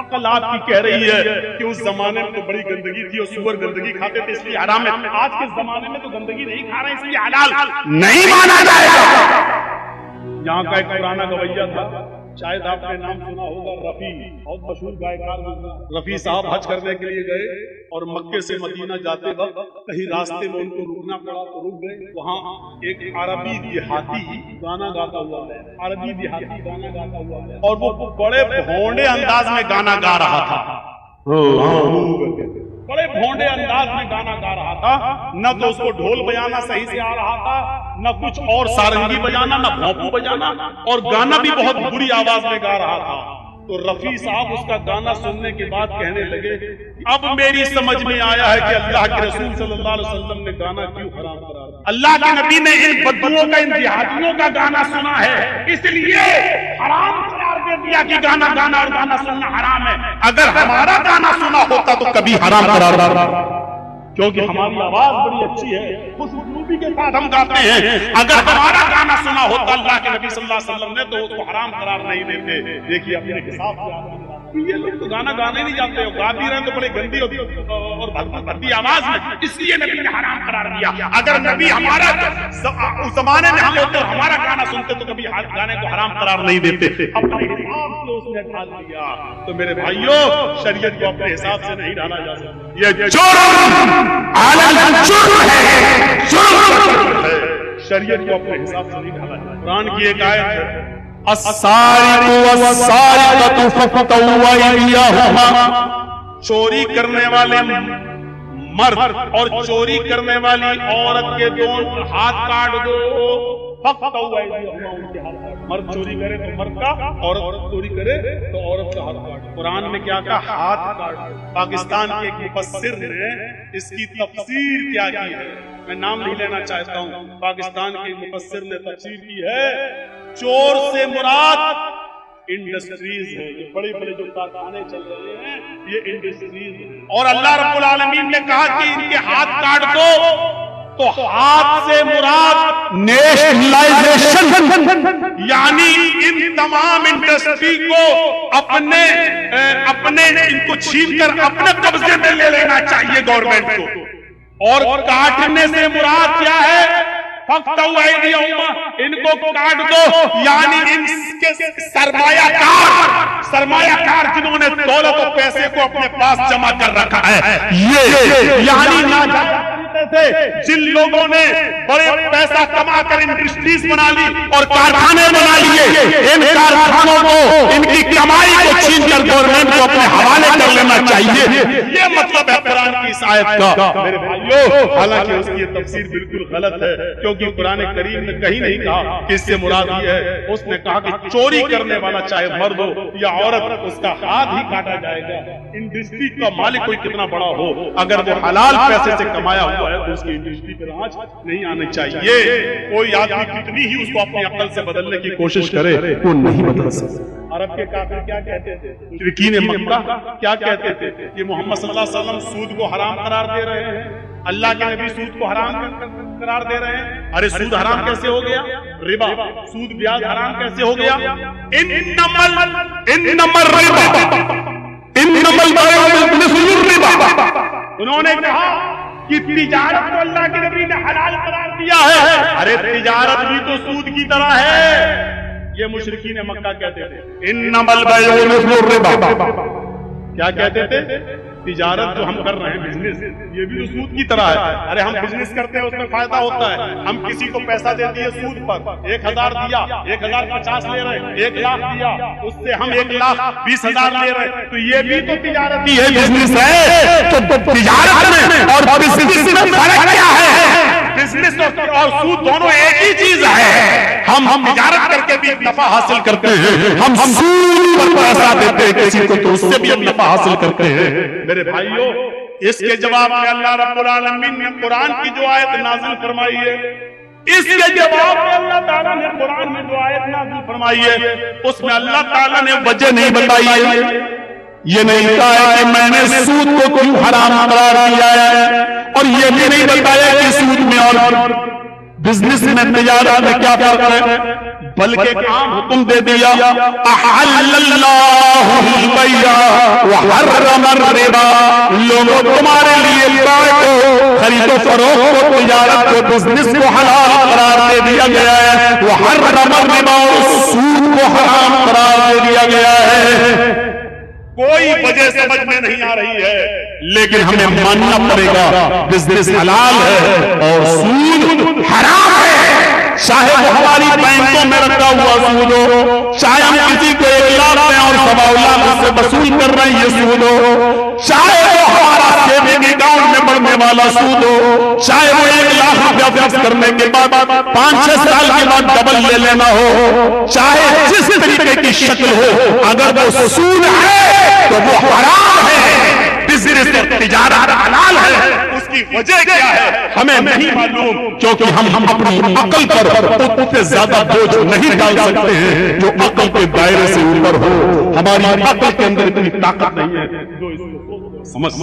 अकल आपकी कह रही है कि उस जमाने में तो बड़ी गंदगी थी और सूअर गंदगी खाते थे इसलिए हराम है। आज के जमाने में तो गंदगी नहीं खा रहे इसलिए हलाल नहीं माना जाएगा। यहाँ का एक पुराना गवैया था, शायद आपने नाम सुना होगा, रफी, बहुत मशहूर गायकार। रफी साहब हज करने के लिए गए और मक्के से मदीना जाते वक्त कहीं रास्ते में उनको रुकना पड़ा तो रुक गए। वहाँ एक अरबी देहाती गाना गाता हुआ है, अरबी देहाती गाना गाता हुआ है, और वो बड़े भोंडे अंदाज में गाना गा रहा था, बड़े भोंडे अंदाज में गाना गा रहा था। न तो उसको ढोल बजाना सही से आ रहा था, न कुछ और सारंगी बजाना, न भोंपू बजाना, और गाना भी बहुत बुरी आवाज में गा रहा था। तो रफी साहब उसका गाना सुनने के बाद कहने लगे, अब मेरी समझ में आया है कि अल्लाह के रसूल सल्लल्लाहु अलैहि वसल्लम ने गाना क्यों हराम करार दिया। अल्लाह के नबी ने इन बद्दुओं का, इन देहातियों का गाना सुना है, इसलिए हराम करार दे दिया कि गाना गाना और गाना सुनना हराम है। अगर हमारा गाना सुना होता तो कभी हराम करार देता, क्योंकि हमारी आवाज बड़ी अच्छी है, खुशबूबी के साथ हम गाते हैं। अगर हमारा गाना सुना होता अल्लाह के नबी सल्लल्लाहु अलैहि वसल्लम ने तो उसको हराम करार नहीं देते। देखिए अपने हिसाब से ये लोग तो गाना गाने नहीं जानते, गा भी रहे हैं तो बड़े गंदी और भद्दी आवाज में, इसलिए नबी ने हराम करार दिया। अगर नबी हमारा उस जमाने में हम होते और हमारा गाना सुनते तो कभी गाने को हराम करार नहीं देते, अपने हिसाब से उसने ढाल दिया। तो मेरे भाइयों, शरीयत को अपने हिसाब से नहीं ढाला जा सकता, ये शरीयत को अपने हिसाब से नहीं ढाला जाता। कुरान की एक आयत है, चोरी करने वाले मर्द और चोरी करने वाली औरत के दोनों हाथ काट दो। मर्द चोरी करे तो मर्द का, औरत चोरी करे तो औरत का हाथ काट। कुरान में क्या कहा? हाथ काट। पाकिस्तान के एक मुफस्सिर ने इसकी तफसीर क्या की है, मैं नाम नहीं लेना चाहता हूँ, पाकिस्तान के मुफस्सिर ने तफसीर की है, चोर से मुराद इंडस्ट्रीज है, ये बड़े बड़े जो कारखाने चल रहे हैं ये इंडस्ट्रीज है। और अल्लाह रब्बुल आलमीन ने कहा कि इनके हाथ काट दो, तो हाथ से मुराद नेशनलाइजेशन, यानी इन तमाम इंडस्ट्री को अपने इनको छीन कर अपने कब्जे में ले लेना चाहिए गवर्नमेंट को। और काटने से मुराद क्या है? इनको काट दो, यानी इनके सरमायाकार जिन्होंने दौलत और पैसे को अपने पास जमा कर रखा है, ये यानी जिन लोगों ने बड़े पैसा कमा कर इंडस्ट्रीज बना ली और कारखाने बना लिए, इन कारखानों को, इनकी कमाई को छीन कर गवर्नमेंट को अपने हवाले कर लेना चाहिए। ये मतलब है कुरान की इस आयत का, मेरे भाइयों। हालांकि उसकी तफसीर बिल्कुल गलत है, क्योंकि कुरान करीम ने कहीं नहीं कहा कि इससे मुराद ये है। उसने कहा कि चोरी करने वाला चाहे मर्द हो या औरत, उसका हाथ ही काटा जाएगा। इंडस्ट्री का मालिक कोई कितना बड़ा हो, अगर वो हलाल पैसे से कमाया हुआ है तो उसकी इंडस्ट्री पर आंच नहीं आनी चाहिए। कोई आदमी कितनी ही उसको अपनी अक्ल से बदलने की कोशिश करे, वो नहीं बदल सकता। अरब के काफिर क्या कहते थे, मुशरिकीन मक्का क्या कहते थे? ये मोहम्मद सल्लल्लाहु अलैहि वसल्लम सूद को हराम करार दे रहे हैं, अल्लाह के नबी सूद को हराम करार दे रहे हैं। अरे सूद हराम कैसे हो गया? रिबा, सूद ब्याज हराम कैसे हो गया? उन्होंने कहा कि तिजारत को अल्लाह के नबी ने हलाल करार दिया है। अरे तिजारत भी तो सूद की तरह है। ये मुशरिकीन मक्का कहते थे, इन्नमल बैउ मिस्लुर रिबा। क्या कहते थे? تجارت جو ہم کر رہے ہیں بزنس، یہ بھی تو سود کی طرح ہے. ارے ہم بزنس کرتے ہیں اس میں فائدہ ہوتا ہے. ہم کسی کو پیسہ دے دیے سود پر، 1000 دیا، 1050 لے رہے، 1 لاکھ دیا، اس سے ہم 1,20,000 لے رہے، تو یہ بھی تو تجارت ہی ہے، بزنس ہے. تو تجارت میں اور بزنس میں فرق کیا ہے؟ بزنس اور سود دونوں ایک ہی چیز ہے. ہم تجارت کر کے بھی نفع حاصل کرتے ہیں، ہم سود پر پیسہ دیتے ہیں کسی کو تو اس سے بھی ہم نفع حاصل کرتے ہیں. میرے بھائیوں، اس کے جواب میں اللہ رب العالمین نے قرآن کی جو آیت نازل فرمائی ہے، اس کے جواب میں اللہ تعالیٰ نے قرآن میں جو آیت نازل فرمائی ہے، اس میں اللہ تعالیٰ نے وجہ نہیں بتائی ہے. یہ نہیں کہا کہ میں نے سود کو کیوں حرام قرار دیا ہے، اور یہ بھی نہیں بتایا کہ سود میں اور بزنس میں تجارت میں کیا فرق ہے، بلکہ کام حکم دے دیا احل اللہ البیع وحرم الربا. لوگوں تمہارے لیے بیع کو، خرید و فروخت کو، تجارت کو، بزنس کو حلال قرار دے دیا گیا ہے. وحرم الربا، سود کو حرام قرار دے دیا گیا ہے. کوئی وجہ سمجھ میں نہیں آ رہی ہے، لیکن ہمیں ماننا پڑے گا بزنس حلال ہے اور سود حرام ہے. چاہے وہ ہماری بینکوں میں رکھا ہوا سود ہو، چاہے ہم کسی کو 1 لاکھ میں اور 1.25 لاکھ سے وصول کر رہے ہیں یہ سود ہو، چاہے وہ ہمارا سیونگ اکاؤنٹ میں بڑھنے والا سود ہو، چاہے وہ 1 لاکھ روپیہ فکس کرنے کے بعد 5-6 سال کے بعد ڈبل لے لینا ہو، چاہے جس طریقے کی شکل ہو، اگر وہ سود ہے تو وہ حرام ہے. بزنس اور تجارت حلال ہے، اس کی وجہ کیا ہے ہمیں نہیں معلوم، کیونکہ ہم اپنی عقل پر اتنے زیادہ بوجھ نہیں ڈال سکتے ہیں جو عقل کے دائرے سے اوپر ہو. ہماری عقل کے اندر اتنی طاقت نہیں ہے جو اس کو سمجھ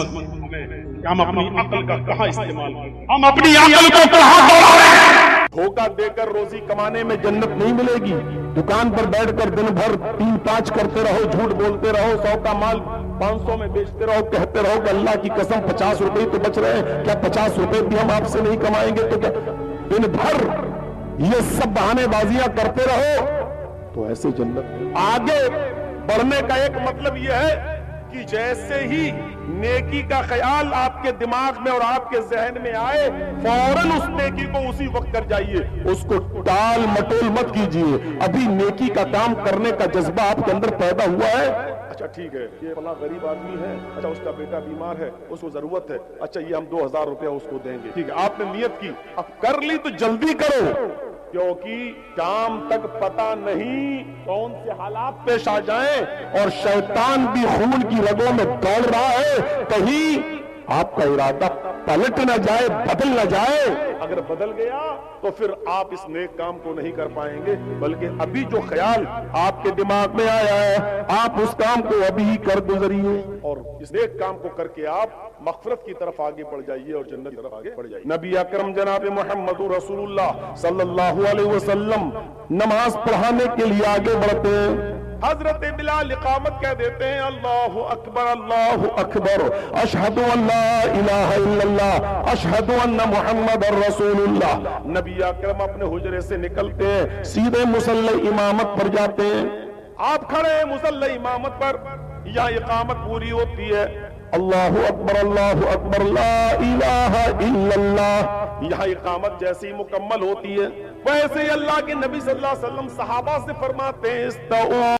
ہم اپنی عقل کا کہاں استعمال کریں، ہم اپنی عقل کو کہاں دوڑا رہے ہیں. دھوکہ دے کر روزی کمانے میں جنت نہیں ملے گی. دکان پر بیٹھ کر دن بھر 3-5 کرتے رہو، جھوٹ بولتے رہو، 100 کا مال 500 میں بیچتے رہو، کہتے رہو کہ اللہ کی قسم 50 روپے تو بچ رہے ہیں، کیا 50 روپے بھی ہم آپ سے نہیں کمائیں گے؟ تو کیا دن بھر یہ سب بہانے بازیاں کرتے رہو تو ایسے جنت. آگے بڑھنے کا ایک مطلب یہ ہے کہ جیسے ہی نیکی کا خیال آپ کے دماغ میں اور آپ کے ذہن میں آئے، فوراً اس نیکی کو اسی وقت کر جائیے، اس کو ٹال مٹول مت کیجیے. ابھی نیکی کا کام کرنے کا جذبہ آپ کے اندر پیدا ہوا ہے. اچھا ٹھیک ہے، یہ فلاں غریب آدمی ہے، اچھا اس کا بیٹا بیمار ہے، اس کو ضرورت ہے، اچھا یہ ہم 2000 روپیہ اس کو دیں گے. ٹھیک ہے، آپ نے نیت کی، اب کر لی تو جلدی کرو، کیونکہ شام تک پتہ نہیں کون سے حالات پیش آ جائیں، اور شیطان بھی خون کی رگوں میں دوڑ رہا ہے. کہیں آپ کا ارادہ پلٹ نہ جائے، بدل نہ جائے. اگر بدل گیا تو پھر آپ اس نیک کام کو نہیں کر پائیں گے، بلکہ ابھی جو خیال آپ کے دماغ میں آیا ہے آپ اس کام کو ابھی ہی کر گزریے، اور اس نیک کام کو کر کے آپ مغفرت کی طرف آگے بڑھ جائیے اور جنت کی طرف آگے بڑھ جائیے. نبی اکرم جناب محمد رسول اللہ صلی اللہ علیہ وسلم نماز پڑھانے کے لیے آگے بڑھتے ہیں. حضرت بلال اقامت کہہ دیتے ہیں، اللہ اکبر اللہ اکبر، اشہد ان لا الہ الا اللہ، اشہد ان محمد رسول اللہ. نبی اکرم اپنے حجرے سے نکلتے ہیں، سیدھے مصلی امامت پر جاتے ہیں. آپ کھڑے ہیں مصلی امامت پر، یہاں اقامت پوری ہوتی ہے، اللہ اکبر لا الہ الا اللہ. یہاں اقامت جیسی مکمل ہوتی ہے، ویسے ہی اللہ کے نبی صلی اللہ علیہ وسلم صحابہ سے فرماتے ہیں، استعو